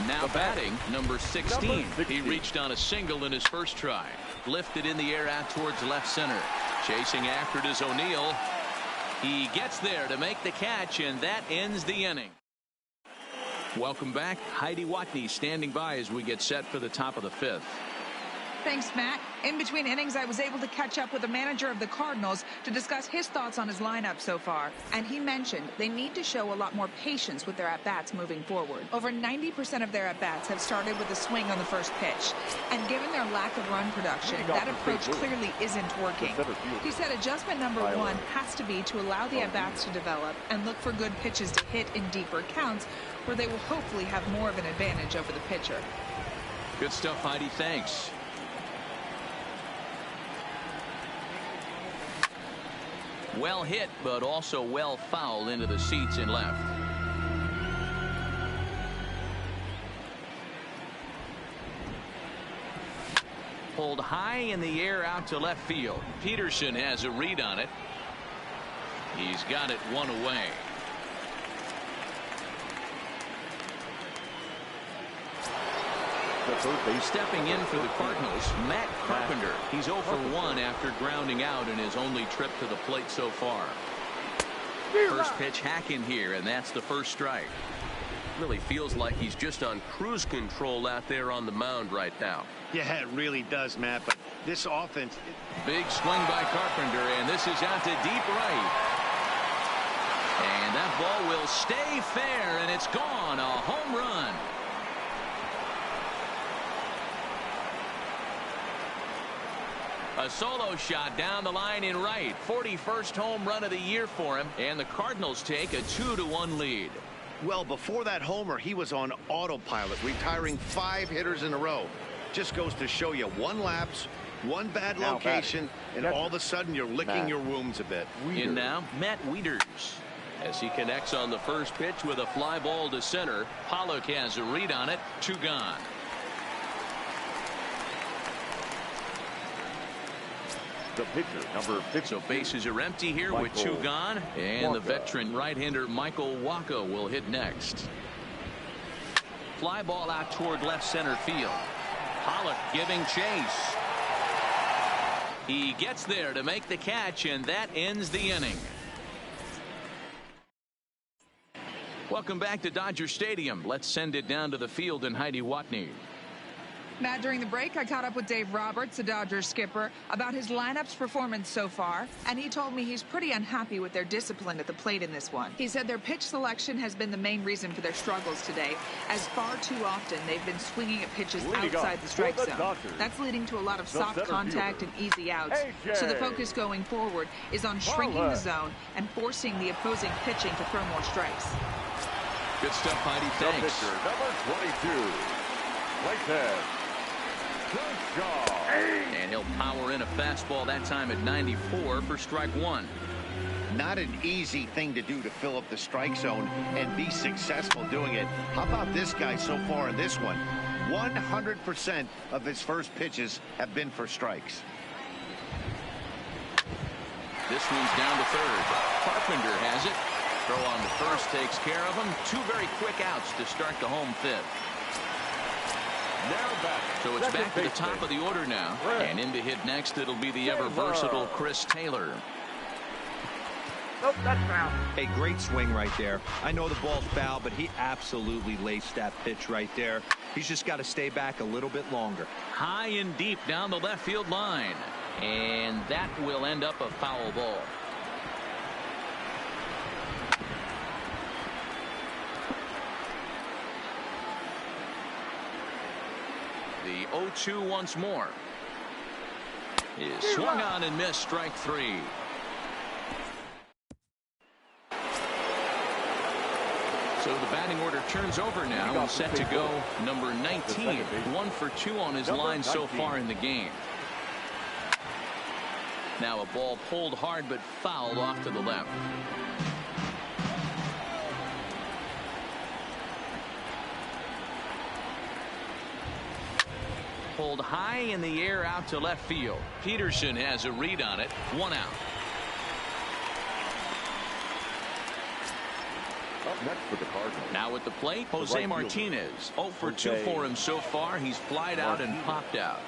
Now batting, number 16. He reached on a single in his first try. Lifted in the air out towards left center. Chasing after it is O'Neill. He gets there to make the catch, and that ends the inning. Welcome back. Heidi Watney standing by as we get set for the top of the 5th. Thanks, Matt. In between innings, I was able to catch up with the manager of the Cardinals to discuss his thoughts on his lineup so far. And he mentioned they need to show a lot more patience with their at-bats moving forward. Over 90% of their at-bats have started with a swing on the first pitch. And given their lack of run production, that approach clearly isn't working. He said adjustment number 1 has to be to allow the at-bats to develop and look for good pitches to hit in deeper counts where they will hopefully have more of an advantage over the pitcher. Good stuff, Heidi. Thanks. Well hit, but also well fouled into the seats in left. Pulled high in the air out to left field. Peterson has a read on it. He's got it 1 away. Stepping in for the Cardinals, Matt Carpenter. He's 0 for 1 after grounding out in his only trip to the plate so far. First pitch hack in here, and that's the first strike. Really feels like he's just on cruise control out there on the mound right now. Yeah, it really does, Matt. But this offense... Big swing by Carpenter, and this is out to deep right. And that ball will stay fair, and it's gone. A home run. A solo shot down the line in right. 41st home run of the year for him, and the Cardinals take a 2-1 lead. Well, before that homer, he was on autopilot, retiring 5 hitters in a row. Just goes to show you one lapse, one bad location, and all of a sudden you're licking your wounds a bit. In now, Matt Wieters. As he connects on the first pitch with a fly ball to center. Pollock has a read on it. 2 gone. The pitcher, number 50. So bases are empty here with 2 gone. And the veteran right-hander Michael Wacha will hit next. Fly ball out toward left center field. Pollock giving chase. He gets there to make the catch, and that ends the inning. Welcome back to Dodger Stadium. Let's send it down to the field and Heidi Watney. Matt, during the break, I caught up with Dave Roberts, the Dodgers skipper, about his lineup's performance so far, and he told me he's pretty unhappy with their discipline at the plate in this one. He said their pitch selection has been the main reason for their struggles today, as far too often they've been swinging at pitches outside the strike zone. That's leading to a lot of soft contact and easy outs. So the focus going forward is on shrinking the zone and forcing the opposing pitching to throw more strikes. Good stuff, Heidi. Thanks. The pitcher, number 22, right there. And he'll power in a fastball that time at 94 for strike 1. Not an easy thing to do to fill up the strike zone and be successful doing it. How about this guy so far in this one? 100% of his first pitches have been for strikes. This one's down to third. Carpenter has it. Throw on to first takes care of him. 2 very quick outs to start the home 5th. So it's back to the top of the order now. And in to hit next, it'll be the ever-versatile Chris Taylor. A great swing right there. I know the ball's foul, but he absolutely laced that pitch right there. He's just got to stay back a little bit longer. High and deep down the left field line. And that will end up a foul ball. The 0-2 once more. Is swung on and missed, strike 3. So the batting order turns over now and set to go number 19. 1 for 2 on his line so far in the game. Now a ball pulled hard but fouled off to the left. Pulled high in the air out to left field. Peterson has a read on it. 1 out. Up next for the Cardinals. Now at the plate, Jose Martinez. 0 for 2 for him so far. He's flied out and popped out.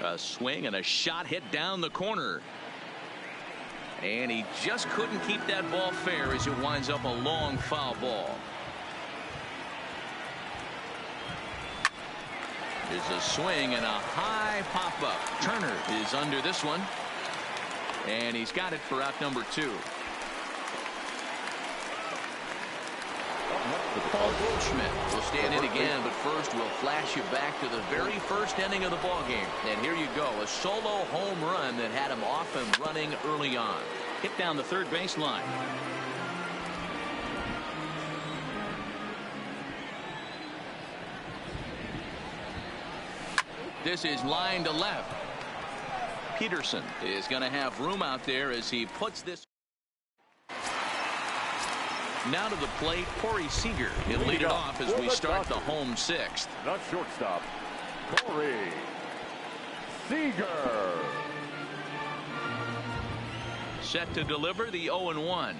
A swing and a shot hit down the corner. And he just couldn't keep that ball fair as it winds up a long foul ball. There's a swing and a high pop-up. Turner is under this one. And he's got it for out number 2. Paul Goldschmidt will stand in again, but first we'll flash you back to the very first inning of the ballgame. And here you go, a solo home run that had him off and running early on. Hit down the third baseline. This is line to left. Peterson is going to have room out there as he puts this. Now to the plate, Corey Seager. He'll lead it off as we start the home 6th. Not shortstop, Corey Seager. Set to deliver the 0-1.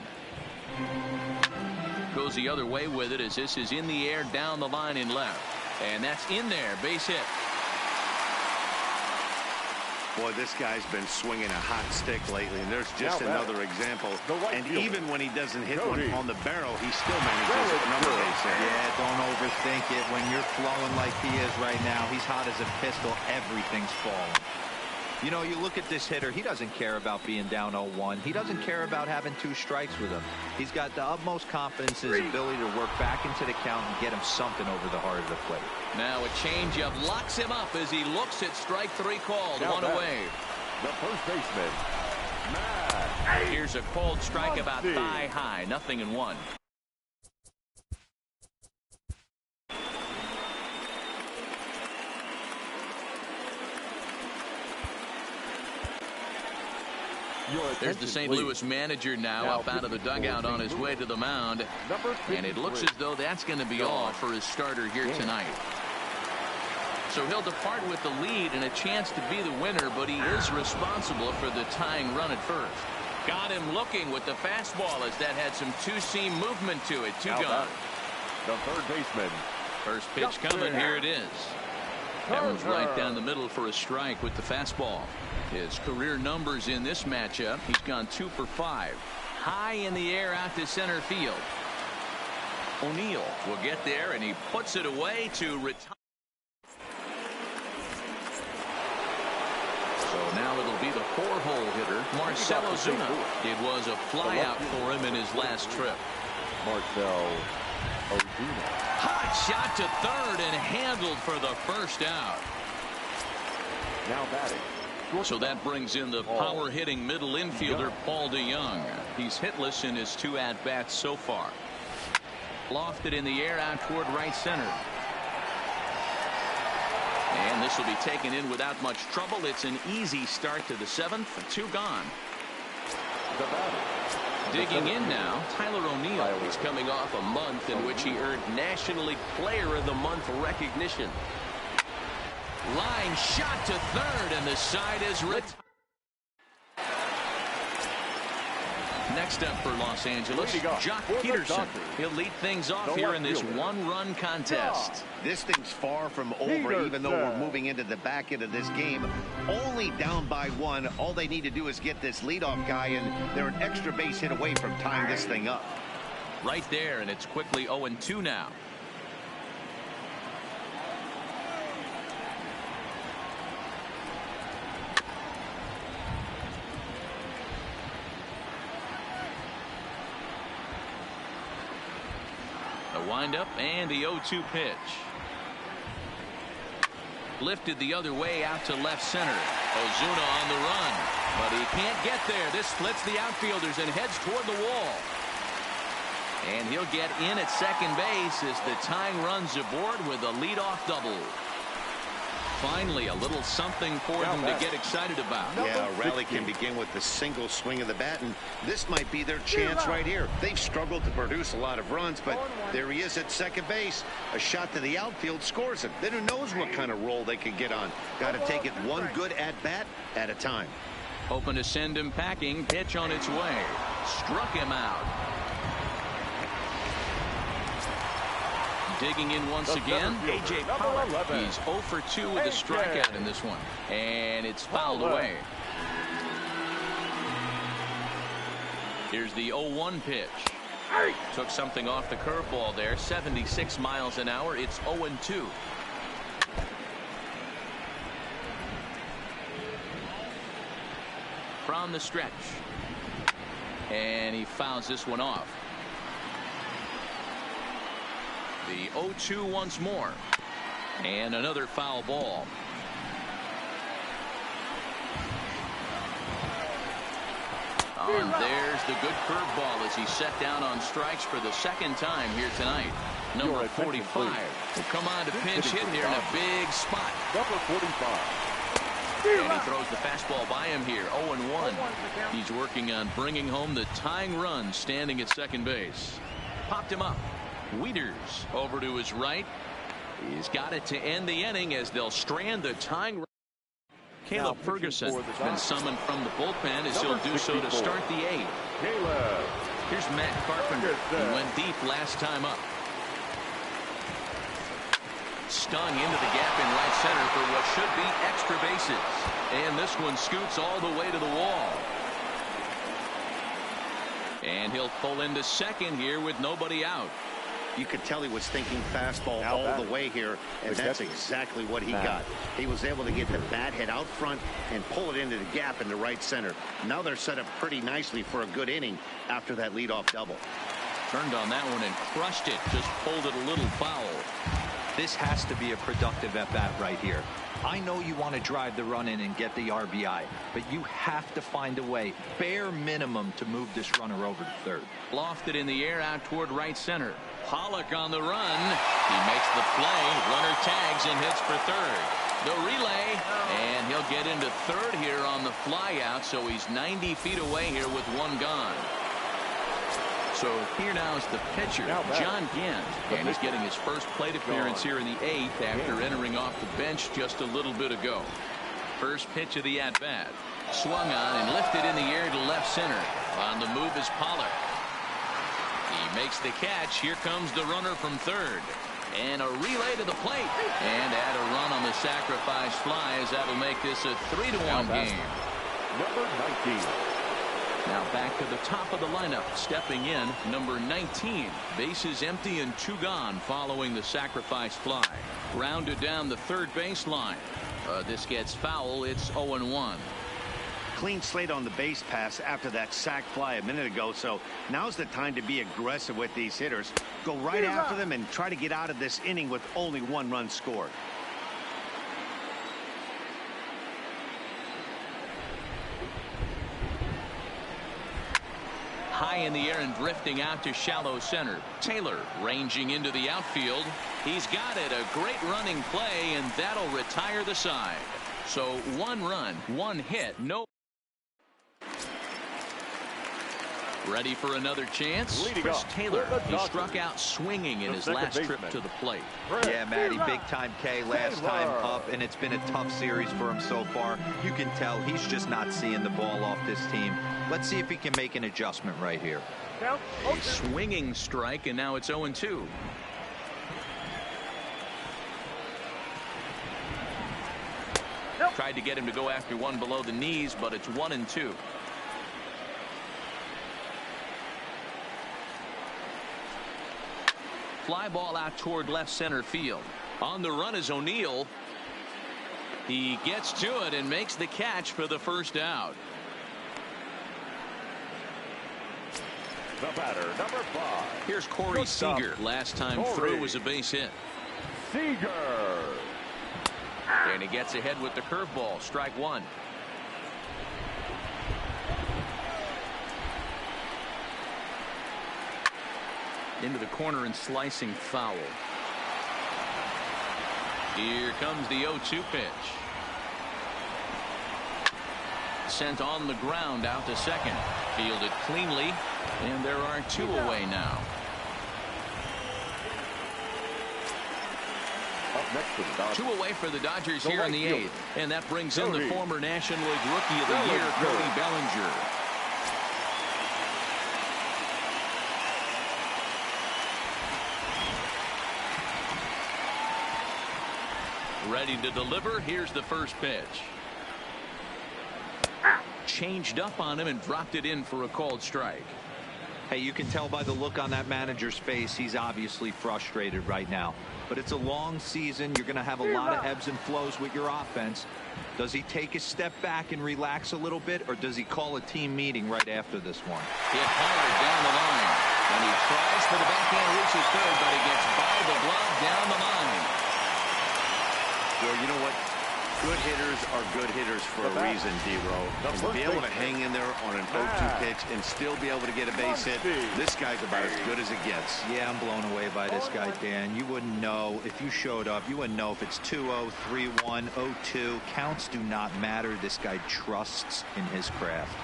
Goes the other way with it as this is in the air down the line in left. And that's in there, base hit. Boy, this guy's been swinging a hot stick lately, and there's just another example. And even when he doesn't hit one on the barrel, he still manages another base hit. Yeah, don't overthink it. When you're flowing like he is right now, he's hot as a pistol. Everything's falling. You know, you look at this hitter, he doesn't care about being down 0-1. He doesn't care about having 2 strikes with him. He's got the utmost confidence in his ability to work back into the count and get him something over the heart of the plate. Now a changeup locks him up as he looks at strike 3 called. Now 1 away. The first baseman, Matt. Here's a called strike about thigh high. 0-1. There's the St. Louis manager now up out of the dugout on his way to the mound. And it looks as though that's going to be all for his starter here tonight. So he'll depart with the lead and a chance to be the winner, but he is responsible for the tying run at first. Got him looking with the fastball as that had some two-seam movement to it. 2 gone. The third baseman. First pitch coming. Here it is. That one's right down the middle for a strike with the fastball. His career numbers in this matchup, he's gone 2 for 5. High in the air out to center field. O'Neill will get there, and he puts it away to retire. So now it'll be the 4-hole hitter, Marcell Ozuna. It was a flyout for him in his last trip. Marcell Ozuna. Hot shot to third and handled for the first out. Now batting. So that brings in the power hitting middle infielder Paul DeJong. He's hitless in his 2 at-bats so far. Lofted in the air out toward right center. And this will be taken in without much trouble. It's an easy start to the 7th. 2 gone. Digging in now, Tyler O'Neill. He's coming off a month in which he earned National League Player of the Month recognition. Line shot to third, and the side is retired. Next up for Los Angeles, Jock Peterson. He'll lead things off here in this 1-run contest. This thing's far from over, even though we're moving into the back end of this game. Only down by 1. All they need to do is get this leadoff guy, and they're an extra base hit away from tying this thing up. Right there, and it's quickly 0-2 now. Windup and the 0-2 pitch. Lifted the other way out to left center. Ozuna on the run, but he can't get there. This splits the outfielders and heads toward the wall. And he'll get in at second base as the tying runs aboard with a leadoff double. Finally, a little something for them to get excited about. Yeah, a rally can begin with the single swing of the bat, and this might be their chance right here. They've struggled to produce a lot of runs, but there he is at second base. A shot to the outfield scores him. Then who knows what kind of roll they could get on. Got to take it one good at-bat at a time. Hoping to send him packing. Pitch on its way. Struck him out. Digging in once again, A.J. Pollock. He's 0 for 2 with a strikeout in this one. And it's fouled away. Here's the 0-1 pitch. Took something off the curveball there. 76 miles an hour. It's 0-2. From the stretch. And he fouls this one off. The 0-2 once more. And another foul ball. And there's the good curveball as he's set down on strikes for the second time here tonight. Number 45 will come on to pinch hit here in a big spot. Number 45. And he throws the fastball by him here. 0-1. He's working on bringing home the tying run, standing at second base. Popped him up. Wieters over to his right. He's got it to end the inning as they'll strand the tying run. Caleb Ferguson has been summoned from the bullpen as he'll do so to start the 8th. Here's Matt Carpenter. He went deep last time up. Stung into the gap in right center for what should be extra bases. And this one scoots all the way to the wall. And he'll pull into second here with nobody out. You could tell he was thinking fastball all the way here, and that's exactly what he got. He was able to get the bat head out front and pull it into the gap in the right center. Now they're set up pretty nicely for a good inning after that leadoff double. Turned on that one and crushed it. Just pulled it a little foul. This has to be a productive at-bat right here. I know you want to drive the run in and get the RBI, but you have to find a way, bare minimum, to move this runner over to third. Lofted in the air out toward right center. Pollock on the run. He makes the play. Runner tags and hits for third. The relay, and he'll get into third here on the fly out, so he's 90 feet away here with one gone. So here now is the pitcher, John Gant, and he's getting his first plate appearance here in the 8th after entering off the bench just a little bit ago. First pitch of the at-bat. Swung on and lifted in the air to left center. On the move is Pollock. He makes the catch. Here comes the runner from third. And a relay to the plate. And add a run on the sacrifice fly, as that'll make this a 3-1 game. Number 19. Now back to the top of the lineup. Stepping in, number 19. Bases empty and 2 gone following the sacrifice fly. Rounded down the third baseline. This gets foul. It's 0-1. Clean slate on the base pass after that sac fly a minute ago, so now's the time to be aggressive with these hitters. Go right after them and try to get out of this inning with only 1 run scored. High in the air and drifting out to shallow center. Taylor ranging into the outfield. He's got it. A great running play, and that'll retire the side. So 1 run, 1 hit, no. Ready for another chance. Chris Taylor, he struck out swinging in his last trip to the plate. Yeah, Matty, big time K last time up, and it's been a tough series for him so far. You can tell he's just not seeing the ball off this team. Let's see if he can make an adjustment right here. A swinging strike, and now it's 0-2. Tried to get him to go after one below the knees, but it's 1-2. Fly ball out toward left center field. On the run is O'Neill. He gets to it and makes the catch for the first out. The batter, number 5. Here's Corey Seager. Last time through was a base hit. Seager. And he gets ahead with the curveball. Strike 1. Into the corner and slicing foul. Here comes the 0-2 pitch. Sent on the ground out to second. Fielded cleanly, and there are 2 away now. Up next for the Dodgers. 2 away for the Dodgers here in the 8th, and that brings in the former National League Rookie of the Year, Cody Bellinger. Ready to deliver. Here's the first pitch. Changed up on him and dropped it in for a called strike. Hey, you can tell by the look on that manager's face, he's obviously frustrated right now. But it's a long season. You're going to have a lot of ebbs and flows with your offense. Does he take a step back and relax a little bit, or does he call a team meeting right after this one? Hit hard down the line. And he tries for the backhand, reaches third, but he gets by the glove down the line. Well, you know what? Good hitters are good hitters for a reason, D-Row. And to be able to hang in there on an 0-2 pitch and still be able to get a base hit, this guy's about as good as it gets. Yeah, I'm blown away by this guy, Dan. You wouldn't know if you showed up. You wouldn't know if it's 2-0, 3-1, 0-2. Counts do not matter. This guy trusts in his craft.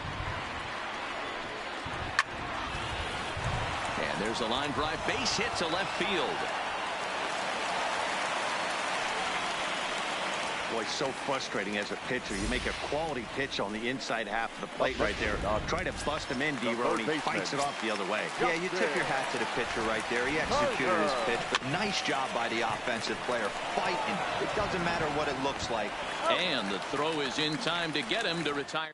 And there's a line drive base hit to left field. Boy, so frustrating as a pitcher. You make a quality pitch on the inside half of the plate right there. Try to bust him in, D-Row, and he fights it off the other way. Yeah, you tip your hat to the pitcher right there. He executed his pitch, but nice job by the offensive player. Fighting. It doesn't matter what it looks like. And the throw is in time to get him to retire.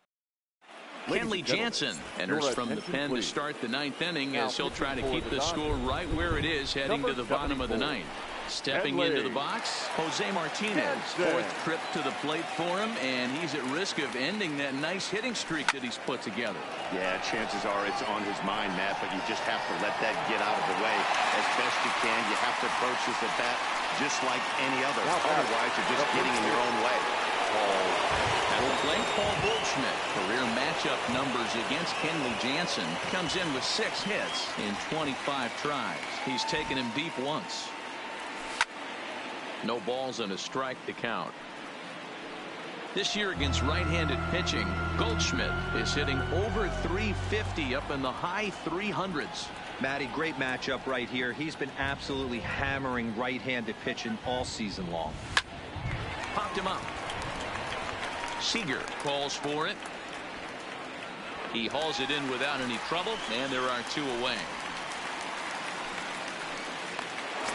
Kenley Jansen enters from the pen to start the ninth inning as he'll try to keep the score right where it is heading to the bottom of the ninth. Stepping into the box, Jose Martinez. Fourth trip to the plate for him, and he's at risk of ending that nice hitting streak that he's put together. Yeah, chances are it's on his mind, Matt, but you just have to let that get out of the way as best you can. You have to approach this at bat just like any other. Otherwise, you're just getting in your own way. At the plate, Paul Goldschmidt. Career matchup numbers against Kenley Jansen. Comes in with 6 hits in 25 tries. He's taken him deep once. No balls and a strike to count. This year against right-handed pitching, Goldschmidt is hitting over 350 up in the high 300s. Matty, great matchup right here. He's been absolutely hammering right-handed pitching all season long. Popped him up. Seager calls for it. He hauls it in without any trouble, and there are 2 away.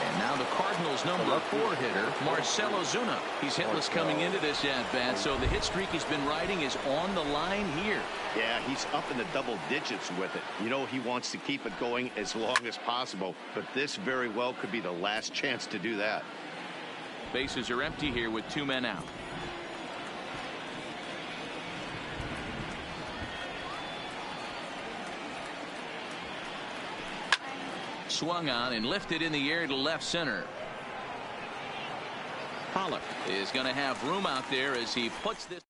And now the Cardinals' number 4 hitter, Marcell Ozuna. He's hitless coming into this at-bat, so the hit streak he's been riding is on the line here. Yeah, he's up in the double digits with it. You know, he wants to keep it going as long as possible, but this very well could be the last chance to do that. Bases are empty here with 2 men out. Swung on and lifted in the air to left center. Pollock is going to have room out there as he puts this.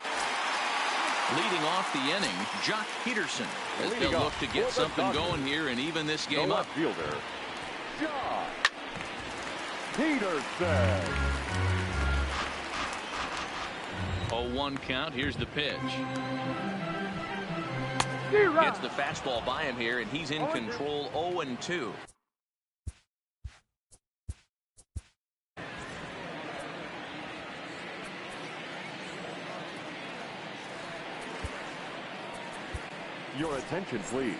Leading off the inning, Jock Peterson as they'll look to get something going here and even this game up. Fielder, Jock Peterson. 0-1 count. Here's the pitch. Gets the fastball by him here, and he's in control. 0-2. Your attention, please.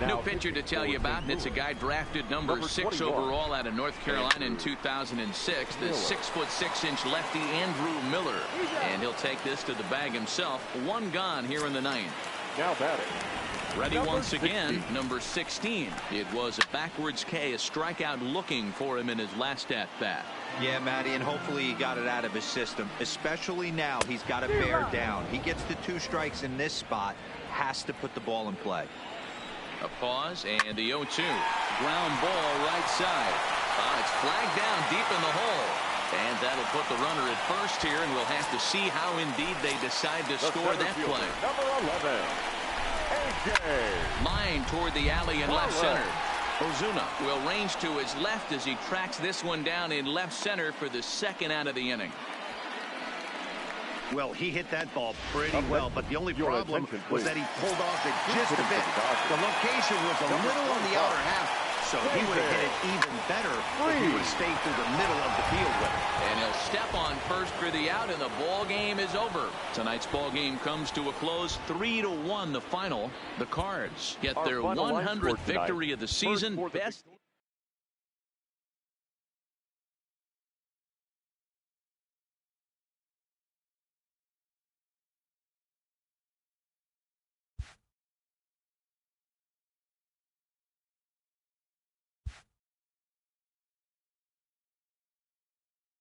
New pitcher to tell you about, and it's a guy drafted number 6 overall out of North Carolina in 2006. The 6'6" lefty Andrew Miller, and he'll take this to the bag himself. 1 gone here in the ninth. Now batting. Ready once again, number 16. It was a backwards K, a strikeout looking for him in his last at-bat. Yeah, Matty, and hopefully he got it out of his system. Especially now, he's got to bear down. He gets the 2 strikes in this spot, has to put the ball in play. A pause, and the 0-2. Ground ball right side. It's flagged down deep in the hole. And that'll put the runner at first here, and we'll have to see how indeed they decide to score that play. Number 11, AJ. Line toward the alley in left center. Ozuna will range to his left as he tracks this one down in left center for the 2nd out of the inning. Well, he hit that ball pretty well, but the only problem was that he pulled off it just a bit. The location was a little on the outer half, so he would have hit it even better if he would have stayed through the middle of the field with it. And he'll step on first for the out, and the ball game is over. Tonight's ball game comes to a close, 3-1 the final. The Cards get their 100th victory of the season. Best